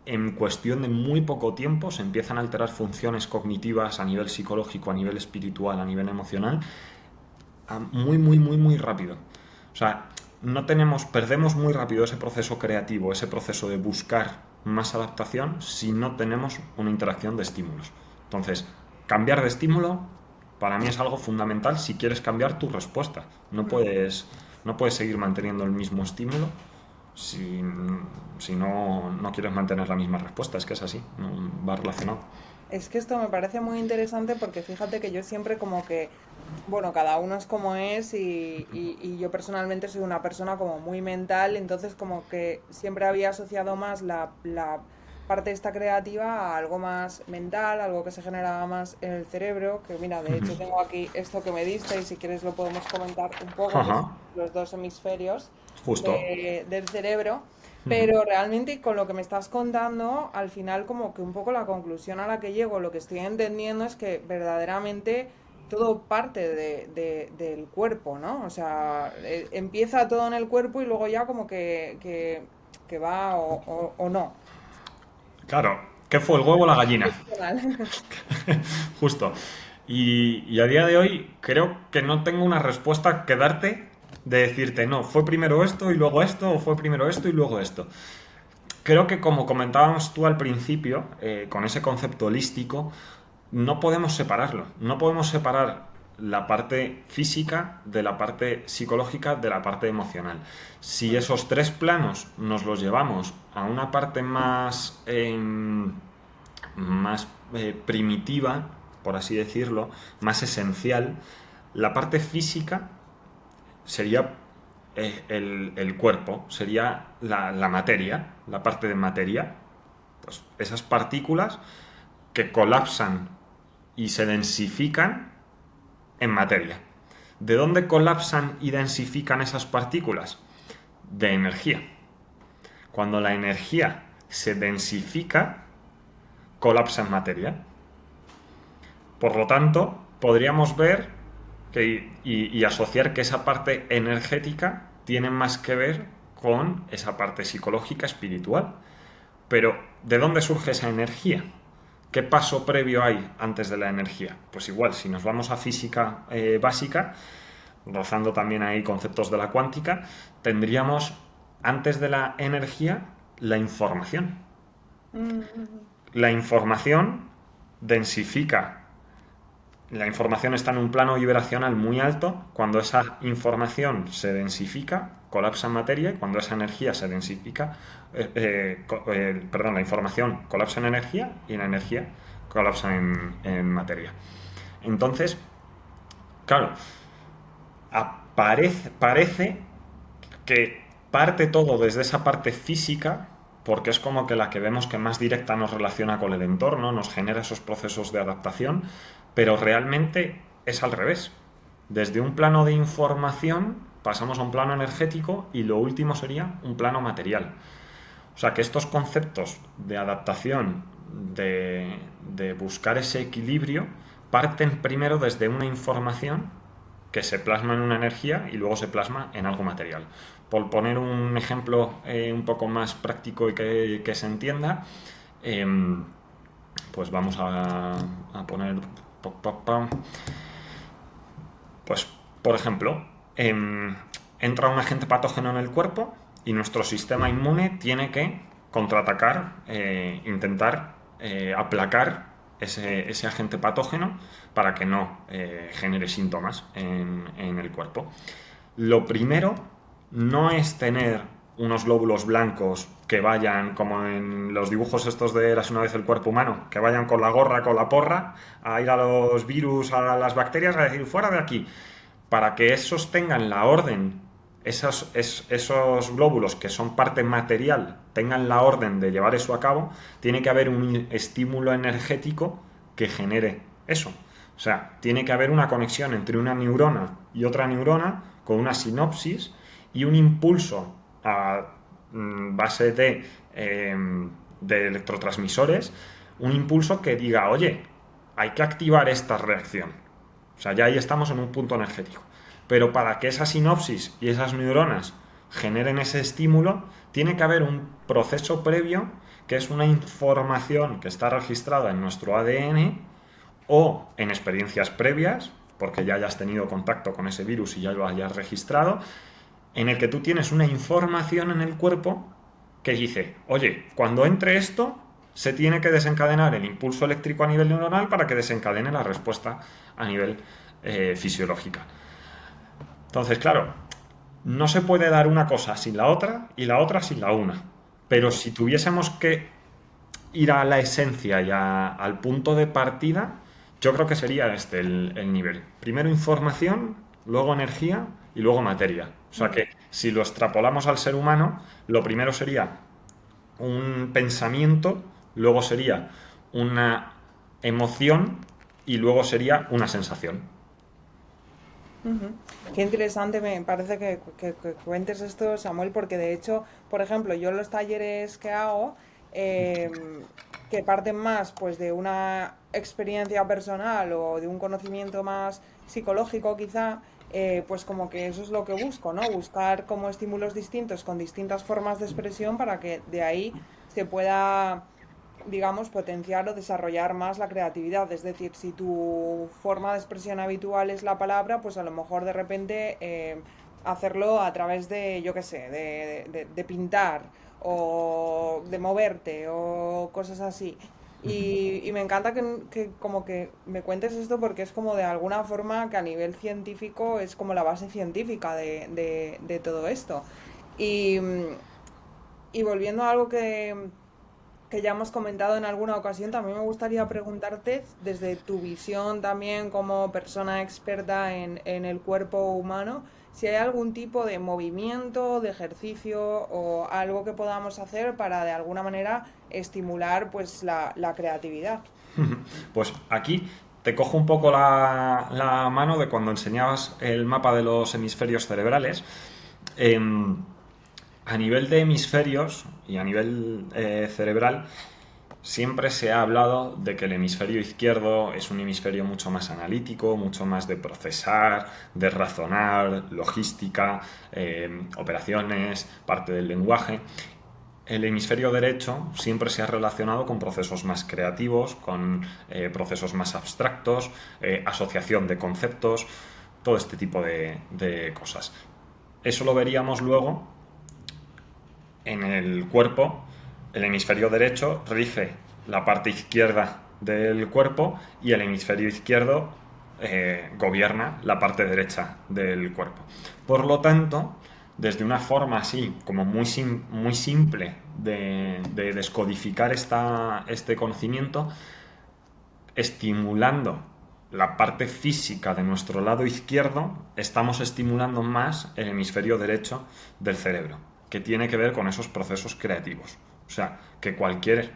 en cuestión de muy poco tiempo se empiezan a alterar funciones cognitivas a nivel psicológico, a nivel espiritual, a nivel emocional, muy, muy, muy, muy rápido. O sea, perdemos muy rápido ese proceso creativo, ese proceso de buscar más adaptación si no tenemos una interacción de estímulos. Entonces, cambiar de estímulo para mí es algo fundamental si quieres cambiar tu respuesta. No puedes seguir manteniendo el mismo estímulo si, si no quieres mantener la misma respuesta. Es que es así, va relacionado. Es que esto me parece muy interesante porque fíjate que yo siempre como que, bueno, cada uno es como es y yo personalmente soy una persona como muy mental, entonces como que siempre había asociado más la parte esta creativa a algo más mental, algo que se generaba más en el cerebro, que mira, de hecho tengo aquí esto que me diste y si quieres lo podemos comentar un poco, que son Ajá, los dos hemisferios justo. del cerebro. Pero realmente con lo que me estás contando, al final como que un poco la conclusión a la que llego, lo que estoy entendiendo es que verdaderamente todo parte del cuerpo, ¿no? O sea, empieza todo en el cuerpo y luego ya como que va o no. Claro, ¿Qué fue el huevo o la gallina? Emocional. Justo. Y a día de hoy creo que no tengo una respuesta que darte de decirte, no, fue primero esto y luego esto, o fue primero esto y luego esto. Creo que como comentábamos tú al principio, con ese concepto holístico, no podemos separarlo. No podemos separar la parte física de la parte psicológica de la parte emocional. Si esos tres planos nos los llevamos a una parte más primitiva, por así decirlo, más esencial, la parte física sería el cuerpo, sería la materia, la parte de materia, pues esas partículas que colapsan y se densifican en materia. ¿De dónde colapsan y densifican esas partículas? De energía. Cuando la energía se densifica, colapsa en materia. Por lo tanto, podríamos ver y asociar que esa parte energética tiene más que ver con esa parte psicológica, espiritual. Pero, ¿de dónde surge esa energía? ¿Qué paso previo hay antes de la energía? Pues igual, si nos vamos a física básica, rozando también ahí conceptos de la cuántica, tendríamos antes de la energía la información. Mm, La información densifica. La información está en un plano vibracional muy alto. Cuando esa información se densifica, colapsa en materia, y cuando esa energía se densifica, la información colapsa en energía y la energía colapsa en materia. Entonces, claro, parece que parte todo desde esa parte física, porque es como que la que vemos que más directa nos relaciona con el entorno, nos genera esos procesos de adaptación, pero realmente es al revés. Desde un plano de información pasamos a un plano energético y lo último sería un plano material. O sea que estos conceptos de adaptación, de buscar ese equilibrio, parten primero desde una información que se plasma en una energía y luego se plasma en algo material. Por poner un ejemplo un poco más práctico y que se entienda, eh, pues vamos a poner... Pues, por ejemplo, entra un agente patógeno en el cuerpo y nuestro sistema inmune tiene que contraatacar, intentar aplacar ese agente patógeno para que no genere síntomas en el cuerpo. Lo primero no es tener unos glóbulos blancos que vayan, como en los dibujos estos de Eras una vez el cuerpo humano, que vayan con la gorra, con la porra, a ir a los virus, a las bacterias, a decir, fuera de aquí. Para que esos tengan la orden, esos glóbulos que son parte material, tengan la orden de llevar eso a cabo, tiene que haber un estímulo energético que genere eso. O sea, tiene que haber una conexión entre una neurona y otra neurona con una sinapsis y un impulso a base de electrotransmisores, un impulso que diga, oye, hay que activar esta reacción. O sea, ya ahí estamos en un punto energético. Pero para que esa sinapsis y esas neuronas generen ese estímulo, tiene que haber un proceso previo que es una información que está registrada en nuestro ADN o en experiencias previas, porque ya hayas tenido contacto con ese virus y ya lo hayas registrado, en el que tú tienes una información en el cuerpo que dice, oye, cuando entre esto, se tiene que desencadenar el impulso eléctrico a nivel neuronal para que desencadene la respuesta a nivel fisiológica. Entonces, claro, no se puede dar una cosa sin la otra y la otra sin la una. Pero si tuviésemos que ir a la esencia y al punto de partida, yo creo que sería este el nivel. Primero información, luego energía y luego materia. O sea que si lo extrapolamos al ser humano, lo primero sería un pensamiento, luego sería una emoción y luego sería una sensación. Ujú. Qué interesante me parece que cuentes esto, Samuel, porque de hecho, por ejemplo, yo en los talleres que hago, que parten más pues de una experiencia personal o de un conocimiento más psicológico quizá, pues como que eso es lo que busco, ¿no? Buscar como estímulos distintos con distintas formas de expresión para que de ahí se pueda digamos, potenciar o desarrollar más la creatividad. Es decir, si tu forma de expresión habitual es la palabra, pues a lo mejor de repente hacerlo a través de, yo qué sé, de pintar o de moverte o cosas así. Y me encanta que como que me cuentes esto porque es como de alguna forma que a nivel científico es como la base científica de todo esto. Y, y volviendo a algo que ya hemos comentado en alguna ocasión, también me gustaría preguntarte, desde tu visión también como persona experta en el cuerpo humano, si hay algún tipo de movimiento, de ejercicio o algo que podamos hacer para de alguna manera estimular pues la creatividad. Pues aquí te cojo un poco la mano de cuando enseñabas el mapa de los hemisferios cerebrales. Em, a nivel de hemisferios y a nivel cerebral, siempre se ha hablado de que el hemisferio izquierdo es un hemisferio mucho más analítico, mucho más de procesar, de razonar, logística, operaciones, parte del lenguaje. El hemisferio derecho siempre se ha relacionado con procesos más creativos, con procesos más abstractos, asociación de conceptos, todo este tipo de cosas. Eso lo veríamos luego en el cuerpo. El hemisferio derecho rige la parte izquierda del cuerpo y el hemisferio izquierdo gobierna la parte derecha del cuerpo. Por lo tanto, desde una forma así, como muy simple de descodificar este conocimiento, estimulando la parte física de nuestro lado izquierdo, estamos estimulando más el hemisferio derecho del cerebro, que tiene que ver con esos procesos creativos. O sea, que cualquier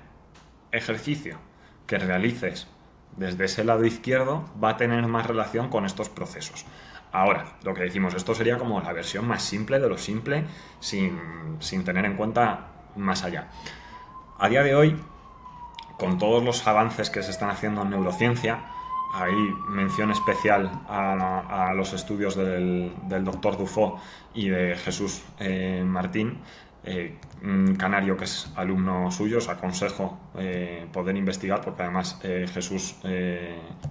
ejercicio que realices desde ese lado izquierdo va a tener más relación con estos procesos. Ahora, lo que decimos, esto sería como la versión más simple de lo simple, sin tener en cuenta más allá. A día de hoy, con todos los avances que se están haciendo en neurociencia, hay mención especial a los estudios del doctor Dufo y de Jesús Martín, un canario que es alumno suyo. Os aconsejo poder investigar, porque además Jesús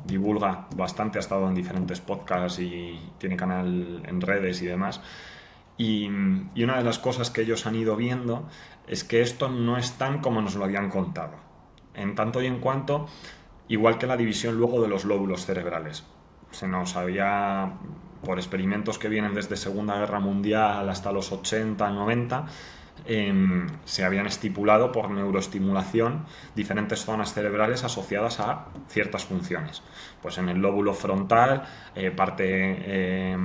divulga bastante, ha estado en diferentes podcasts y tiene canal en redes y demás. Y una de las cosas que ellos han ido viendo es que esto no es tan como nos lo habían contado, en tanto y en cuanto, igual que la división luego de los lóbulos cerebrales. Se nos había, por experimentos que vienen desde Segunda Guerra Mundial hasta los 80, 90, se habían estipulado por neuroestimulación diferentes zonas cerebrales asociadas a ciertas funciones. Pues en el lóbulo frontal, parte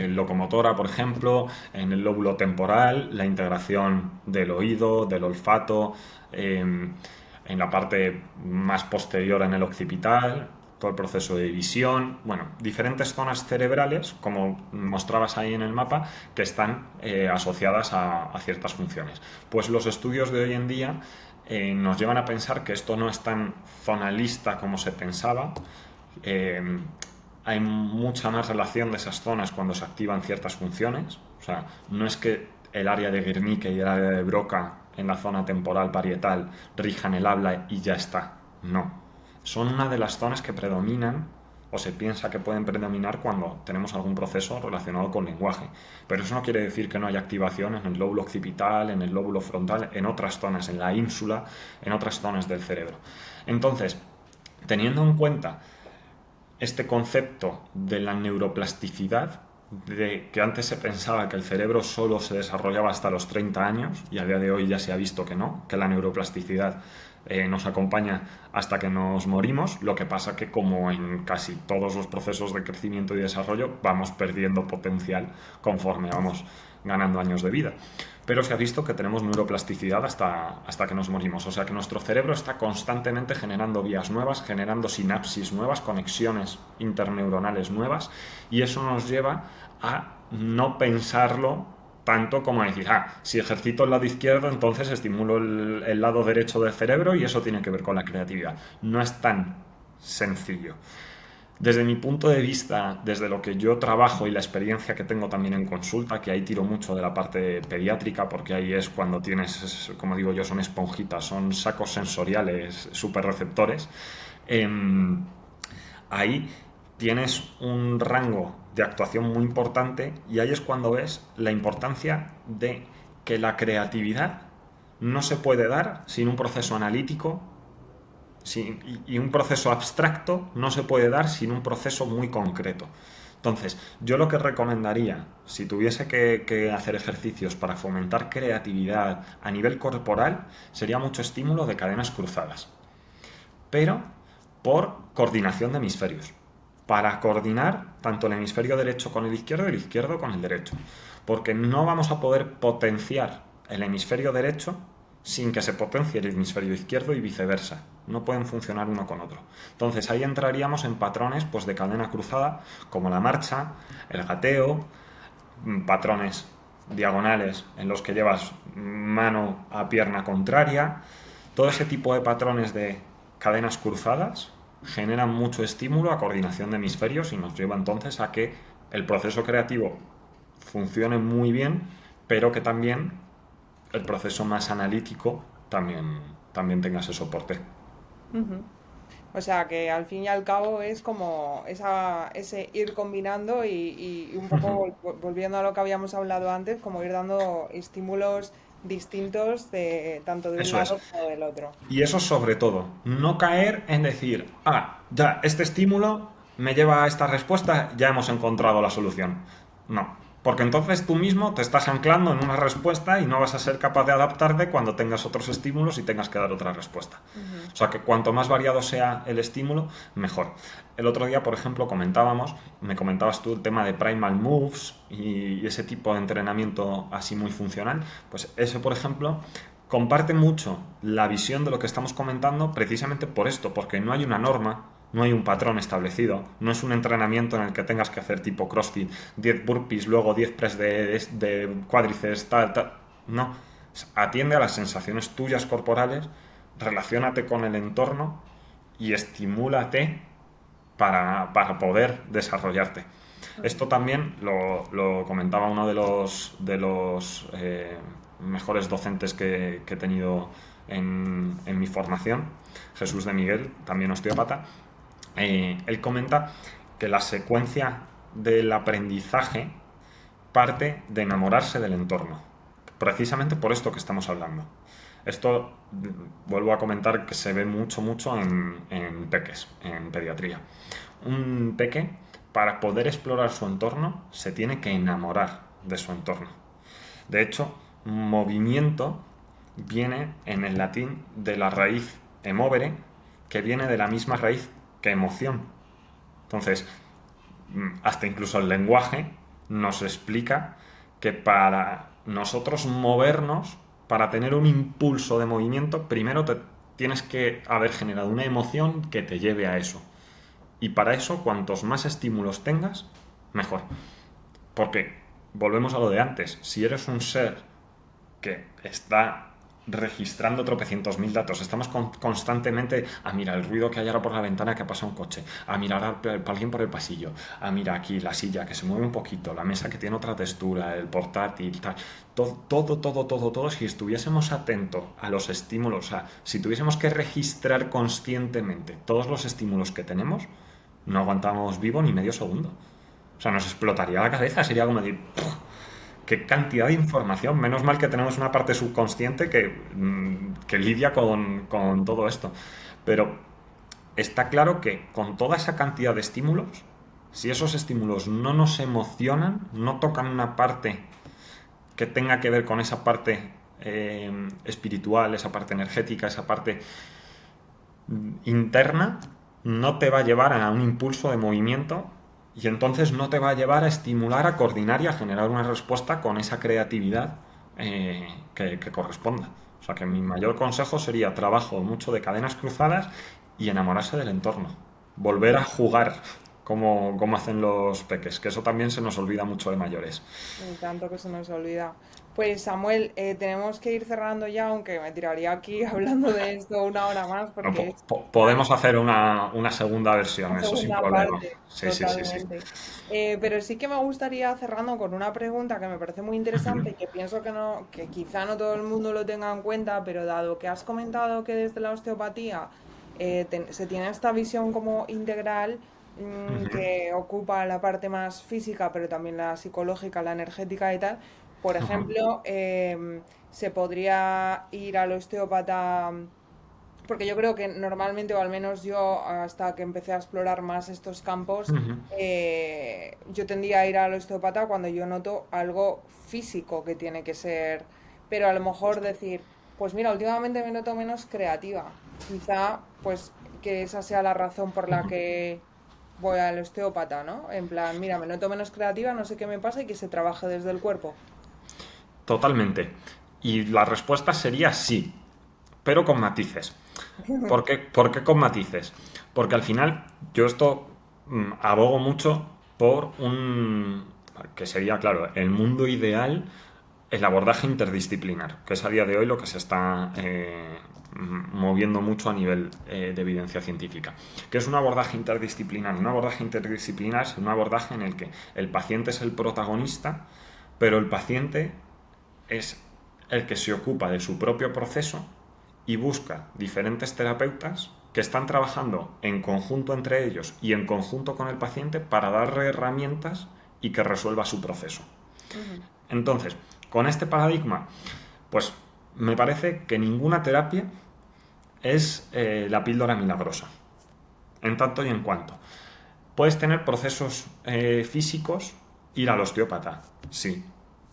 locomotora, por ejemplo, en el lóbulo temporal, la integración del oído, del olfato, en la parte más posterior en el occipital, todo el proceso de visión, bueno, diferentes zonas cerebrales, como mostrabas ahí en el mapa, que están asociadas a ciertas funciones. Pues los estudios de hoy en día nos llevan a pensar que esto no es tan zonalista como se pensaba. Hay mucha más relación de esas zonas cuando se activan ciertas funciones. O sea, no es que el área de Guernica y el área de Broca en la zona temporal parietal rijan el habla y ya está. No. Son una de las zonas que predominan o se piensa que pueden predominar cuando tenemos algún proceso relacionado con lenguaje. Pero eso no quiere decir que no haya activación en el lóbulo occipital, en el lóbulo frontal, en otras zonas, en la ínsula, en otras zonas del cerebro. Entonces, teniendo en cuenta este concepto de la neuroplasticidad, de que antes se pensaba que el cerebro solo se desarrollaba hasta los 30 años y a día de hoy ya se ha visto que no, que la neuroplasticidad nos acompaña hasta que nos morimos. Lo que pasa que, como en casi todos los procesos de crecimiento y desarrollo, vamos perdiendo potencial conforme vamos ganando años de vida. Pero se ha visto que tenemos neuroplasticidad hasta que nos morimos. O sea que nuestro cerebro está constantemente generando vías nuevas, generando sinapsis nuevas, conexiones interneuronales nuevas, y eso nos lleva a no pensarlo tanto como decir, si ejercito el lado izquierdo, entonces estimulo el lado derecho del cerebro y eso tiene que ver con la creatividad. No es tan sencillo. Desde mi punto de vista, desde lo que yo trabajo y la experiencia que tengo también en consulta, que ahí tiro mucho de la parte pediátrica, porque ahí es cuando tienes, como digo yo, son esponjitas, son sacos sensoriales súper receptores. Ahí tienes un rango de actuación muy importante y ahí es cuando ves la importancia de que la creatividad no se puede dar sin un proceso analítico y un proceso abstracto no se puede dar sin un proceso muy concreto. Entonces, yo lo que recomendaría, si tuviese que hacer ejercicios para fomentar creatividad a nivel corporal, sería mucho estímulo de cadenas cruzadas, pero por coordinación de hemisferios, para coordinar tanto el hemisferio derecho con el izquierdo y el izquierdo con el derecho, porque no vamos a poder potenciar el hemisferio derecho sin que se potencie el hemisferio izquierdo y viceversa. No pueden funcionar uno con otro. Entonces ahí entraríamos en patrones pues, de cadena cruzada, como la marcha, el gateo, patrones diagonales en los que llevas mano a pierna contraria. Todo ese tipo de patrones de cadenas cruzadas generan mucho estímulo a coordinación de hemisferios y nos lleva entonces a que el proceso creativo funcione muy bien, pero que también el proceso más analítico también tenga ese soporte. Ujú. O sea que al fin y al cabo es como ese ir combinando y un poco volviendo a lo que habíamos hablado antes, como ir dando estímulos distintos tanto de un Eso es. lado como del otro. Y eso sobre todo, no caer en decir, ya, este estímulo me lleva a esta respuesta, ya hemos encontrado la solución. No, porque entonces tú mismo te estás anclando en una respuesta y no vas a ser capaz de adaptarte cuando tengas otros estímulos y tengas que dar otra respuesta. Ujú. O sea que cuanto más variado sea el estímulo, mejor. El otro día, por ejemplo, me comentabas tú el tema de primal moves y ese tipo de entrenamiento así muy funcional. Pues eso, por ejemplo, comparte mucho la visión de lo que estamos comentando precisamente por esto, porque no hay una norma, no hay un patrón establecido, no es un entrenamiento en el que tengas que hacer tipo CrossFit, 10 burpees, luego 10 press de cuádriceps, tal, tal. No, atiende a las sensaciones tuyas corporales, relaciónate con el entorno y estimúlate para poder desarrollarte. Esto también lo comentaba uno de los mejores docentes que he tenido en mi formación, Jesús de Miguel, también osteópata. Él comenta que la secuencia del aprendizaje parte de enamorarse del entorno, precisamente por esto que estamos hablando. Esto, vuelvo a comentar, que se ve mucho, mucho en peques, en pediatría. Un peque, para poder explorar su entorno, se tiene que enamorar de su entorno. De hecho, movimiento viene en el latín de la raíz emovere, que viene de la misma raíz que emoción. Entonces, hasta incluso el lenguaje nos explica que para nosotros movernos, para tener un impulso de movimiento, primero te tienes que haber generado una emoción que te lleve a eso. Y para eso, cuantos más estímulos tengas, mejor. Porque, volvemos a lo de antes, si eres un ser que está registrando tropecientos mil datos, estamos constantemente a mirar el ruido que hay ahora por la ventana que pasa un coche, a mirar a alguien por el pasillo, a mirar aquí la silla que se mueve un poquito, la mesa que tiene otra textura, el portátil, tal, todo, si estuviésemos atentos a los estímulos, o sea, si tuviésemos que registrar conscientemente todos los estímulos que tenemos, no aguantamos vivo ni medio segundo. O sea, nos explotaría la cabeza, sería como decir, qué cantidad de información. Menos mal que tenemos una parte subconsciente que lidia con todo esto. Pero está claro que con toda esa cantidad de estímulos, si esos estímulos no nos emocionan, no tocan una parte que tenga que ver con esa parte espiritual, esa parte energética, esa parte interna, no te va a llevar a un impulso de movimiento y entonces no te va a llevar a estimular, a coordinar y a generar una respuesta con esa creatividad que corresponda. O sea que mi mayor consejo sería trabajo mucho de cadenas cruzadas y enamorarse del entorno. Volver a jugar como hacen los peques, que eso también se nos olvida mucho de mayores. Y tanto que se nos olvida. Pues Samuel, tenemos que ir cerrando ya, aunque me tiraría aquí hablando de esto una hora más No, porque es podemos hacer una segunda versión, la eso sin segunda problema. parte, Sí, sí, sí, sí. totalmente. Pero sí que me gustaría cerrando con una pregunta que me parece muy interesante y que pienso que no, que quizá no todo el mundo lo tenga en cuenta, pero dado que has comentado que desde la osteopatía se tiene esta visión como integral, que ocupa la parte más física, pero también la psicológica, la energética y tal. Por ejemplo, se podría ir al osteópata. Porque yo creo que normalmente, o al menos yo, hasta que empecé a explorar más estos campos, yo tendía a ir al osteópata cuando yo noto algo físico que tiene que ser, pero a lo mejor decir, pues mira, últimamente me noto menos creativa. Quizá, pues, que esa sea la razón por la que voy al osteópata, ¿no? En plan, mira, me noto menos creativa, no sé qué me pasa y que se trabaje desde el cuerpo. Totalmente. Y la respuesta sería sí, pero con matices. ¿Por qué con matices? Porque al final yo esto abogo mucho por que sería, claro, el mundo ideal, el abordaje interdisciplinar, que es a día de hoy lo que se está moviendo mucho a nivel de evidencia científica. ¿Qué es un abordaje interdisciplinar? Un abordaje interdisciplinar es un abordaje en el que el paciente es el protagonista, pero el paciente es el que se ocupa de su propio proceso y busca diferentes terapeutas que están trabajando en conjunto entre ellos y en conjunto con el paciente para darle herramientas y que resuelva su proceso. Ujú, Entonces, con este paradigma, pues me parece que ninguna terapia es la píldora milagrosa, en tanto y en cuanto. Puedes tener procesos físicos, ir al osteópata, sí,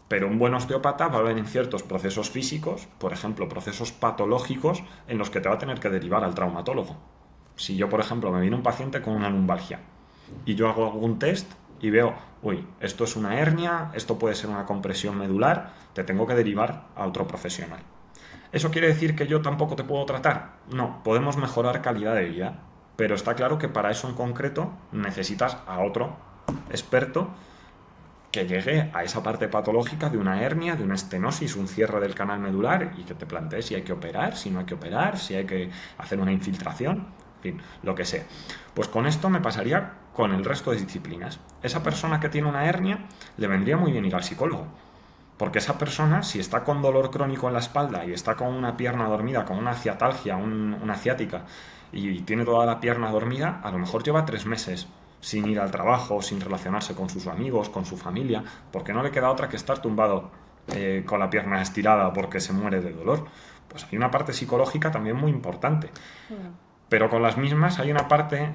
pero un buen osteópata va a ver en ciertos procesos físicos, por ejemplo, procesos patológicos, en los que te va a tener que derivar al traumatólogo. Si yo, por ejemplo, me viene un paciente con una lumbalgia y yo hago algún test y veo, uy, esto es una hernia, esto puede ser una compresión medular, te tengo que derivar a otro profesional. ¿Eso quiere decir que yo tampoco te puedo tratar? No, podemos mejorar calidad de vida, pero está claro que para eso en concreto necesitas a otro experto que llegue a esa parte patológica de una hernia, de una estenosis, un cierre del canal medular y que te plantees si hay que operar, si no hay que operar, si hay que hacer una infiltración, en fin, lo que sea. Pues con esto me pasaría con el resto de disciplinas. Esa persona que tiene una hernia le vendría muy bien ir al psicólogo. Porque esa persona, si está con dolor crónico en la espalda y está con una pierna dormida, con una ciatalgia, una ciática, y tiene toda la pierna dormida, a lo mejor lleva 3 meses sin ir al trabajo, sin relacionarse con sus amigos, con su familia, porque no le queda otra que estar tumbado con la pierna estirada porque se muere de dolor. Pues hay una parte psicológica también muy importante. ujú. Pero con las mismas hay una parte,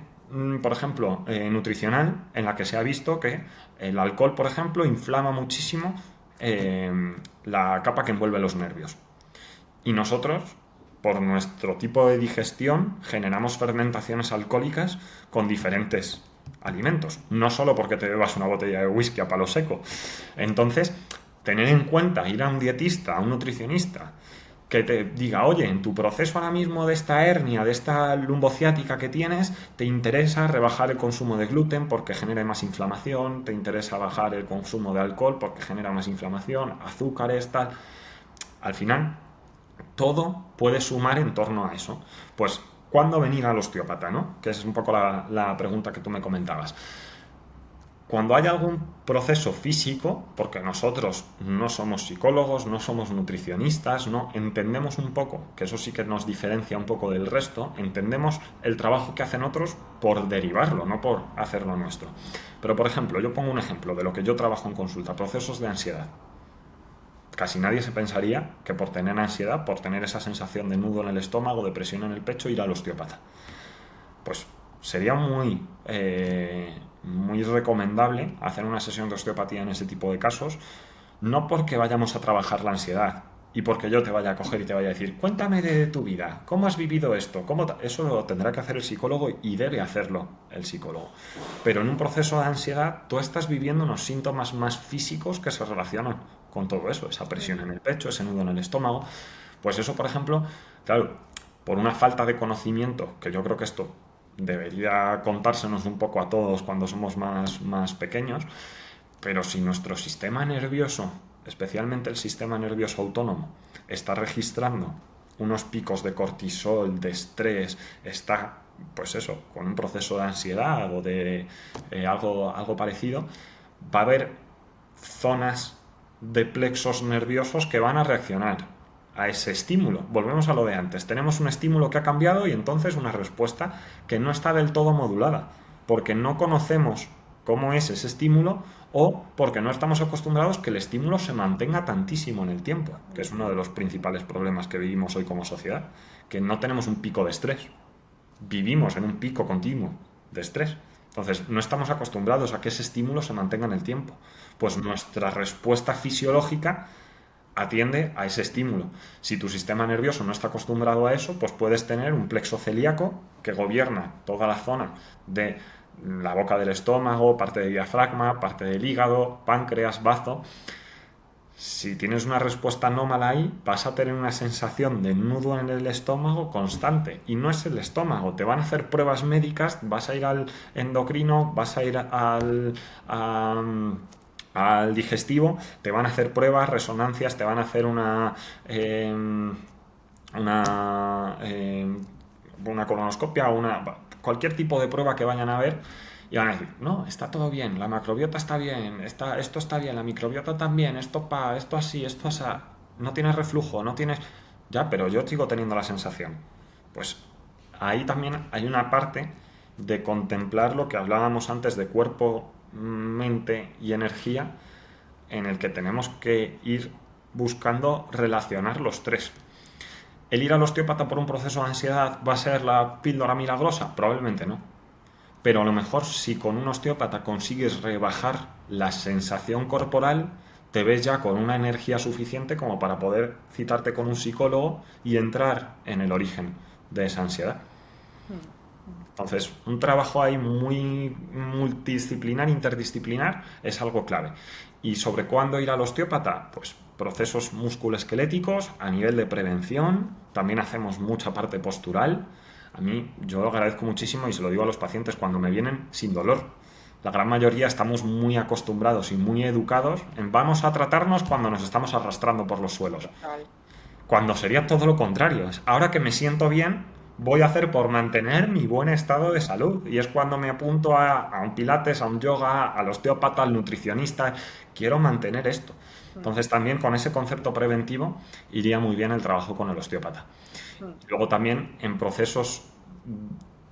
por ejemplo, nutricional, en la que se ha visto que el alcohol, por ejemplo, inflama muchísimo la capa que envuelve los nervios. Y nosotros, por nuestro tipo de digestión, generamos fermentaciones alcohólicas con diferentes alimentos. No solo porque te bebas una botella de whisky a palo seco. Entonces, tener en cuenta ir a un dietista, a un nutricionista, que te diga, oye, en tu proceso ahora mismo de esta hernia, de esta lumbociática que tienes, te interesa rebajar el consumo de gluten porque genera más inflamación, te interesa bajar el consumo de alcohol porque genera más inflamación, azúcares, tal. Al final, todo puede sumar en torno a eso. Pues, ¿cuándo venir al osteópata, no? Que es un poco la pregunta que tú me comentabas. Cuando hay algún proceso físico, porque nosotros no somos psicólogos, no somos nutricionistas, no entendemos un poco, que eso sí que nos diferencia un poco del resto, entendemos el trabajo que hacen otros por derivarlo, no por hacerlo nuestro. Pero, por ejemplo, yo pongo un ejemplo de lo que yo trabajo en consulta, procesos de ansiedad. Casi nadie se pensaría que por tener ansiedad, por tener esa sensación de nudo en el estómago, de presión en el pecho, ir al osteópata. Pues sería muy recomendable hacer una sesión de osteopatía en ese tipo de casos, no porque vayamos a trabajar la ansiedad y porque yo te vaya a coger y te vaya a decir, cuéntame de tu vida, ¿cómo has vivido esto? Eso lo tendrá que hacer el psicólogo y debe hacerlo el psicólogo. Pero en un proceso de ansiedad tú estás viviendo unos síntomas más físicos que se relacionan con todo eso, esa presión en el pecho, ese nudo en el estómago. Pues eso, por ejemplo, claro, por una falta de conocimiento, que yo creo que esto debería contársenos un poco a todos cuando somos más pequeños, pero si nuestro sistema nervioso especialmente el sistema nervioso autónomo, está registrando unos picos de cortisol, de estrés, está, pues eso, con un proceso de ansiedad o de algo parecido, va a haber zonas de plexos nerviosos que van a reaccionar a ese estímulo. Volvemos a lo de antes. Tenemos un estímulo que ha cambiado y entonces una respuesta que no está del todo modulada, porque no conocemos cómo es ese estímulo o porque no estamos acostumbrados que el estímulo se mantenga tantísimo en el tiempo, que es uno de los principales problemas que vivimos hoy como sociedad, que no tenemos un pico de estrés, vivimos en un pico continuo de estrés. Entonces, no estamos acostumbrados a que ese estímulo se mantenga en el tiempo. Pues nuestra respuesta fisiológica atiende a ese estímulo. Si tu sistema nervioso no está acostumbrado a eso, pues puedes tener un plexo celíaco que gobierna toda la zona de la boca del estómago, parte del diafragma, parte del hígado, páncreas, bazo. Si tienes una respuesta anómala ahí, vas a tener una sensación de nudo en el estómago constante. Y no es el estómago. Te van a hacer pruebas médicas, vas a ir al endocrino, vas a ir al digestivo, te van a hacer pruebas, resonancias, te van a hacer una colonoscopia, cualquier tipo de prueba que vayan a ver. Y van a decir, no, está todo bien, la macrobiota está bien, esto está bien, la microbiota también, esto así, esto así. No tienes reflujo, no tienes... Ya, pero yo sigo teniendo la sensación. Pues ahí también hay una parte de contemplar lo que hablábamos antes de cuerpo, mente y energía, en el que tenemos que ir buscando relacionar los tres. ¿El ir al osteópata por un proceso de ansiedad va a ser la píldora milagrosa? Probablemente no. Pero a lo mejor si con un osteópata consigues rebajar la sensación corporal, te ves ya con una energía suficiente como para poder citarte con un psicólogo y entrar en el origen de esa ansiedad. Entonces, un trabajo ahí muy multidisciplinar, interdisciplinar, es algo clave. ¿Y sobre cuándo ir al osteópata? Pues procesos musculoesqueléticos a nivel de prevención, también hacemos mucha parte postural. A mí, yo lo agradezco muchísimo y se lo digo a los pacientes cuando me vienen sin dolor. La gran mayoría estamos muy acostumbrados y muy educados en vamos a tratarnos cuando nos estamos arrastrando por los suelos. Cuando sería todo lo contrario. Ahora que me siento bien, voy a hacer por mantener mi buen estado de salud. Y es cuando me apunto a un pilates, a un yoga, al osteópata, al nutricionista. Quiero mantener esto. Entonces también con ese concepto preventivo iría muy bien el trabajo con el osteópata. Luego también en procesos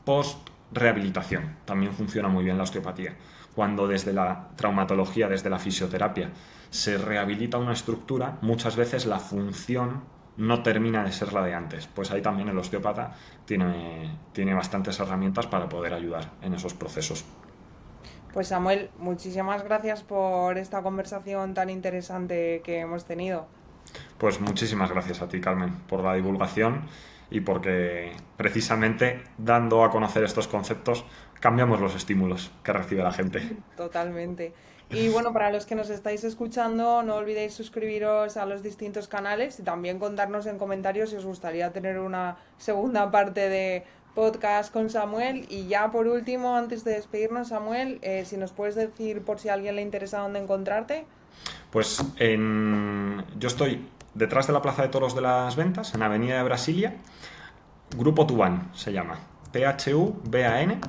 post-rehabilitación también funciona muy bien la osteopatía. Cuando desde la traumatología, desde la fisioterapia, se rehabilita una estructura, muchas veces la función no termina de ser la de antes. Pues ahí también el osteópata tiene bastantes herramientas para poder ayudar en esos procesos. Pues Samuel, muchísimas gracias por esta conversación tan interesante que hemos tenido. Pues muchísimas gracias a ti, Carmen, por la divulgación y porque precisamente dando a conocer estos conceptos cambiamos los estímulos que recibe la gente. Totalmente. Y bueno, para los que nos estáis escuchando, no olvidéis suscribiros a los distintos canales y también contarnos en comentarios si os gustaría tener una segunda parte de podcast con Samuel. Y ya por último, antes de despedirnos, Samuel, si nos puedes decir por si a alguien le interesa dónde encontrarte. Pues yo estoy detrás de la Plaza de Toros de las Ventas, en Avenida de Brasilia. Grupo Tubán se llama, THUBAN.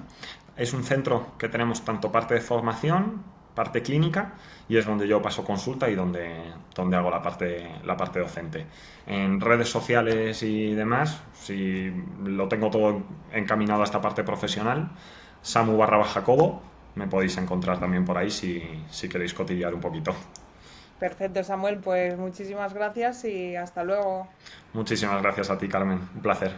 Es un centro que tenemos tanto parte de formación, parte clínica, y es donde yo paso consulta y donde hago la parte docente. En redes sociales y demás, si lo tengo todo encaminado a esta parte profesional, Samu_Jacobo, me podéis encontrar también por ahí si queréis cotillear un poquito. Perfecto, Samuel, pues muchísimas gracias y hasta luego. Muchísimas gracias a ti, Carmen. Un placer.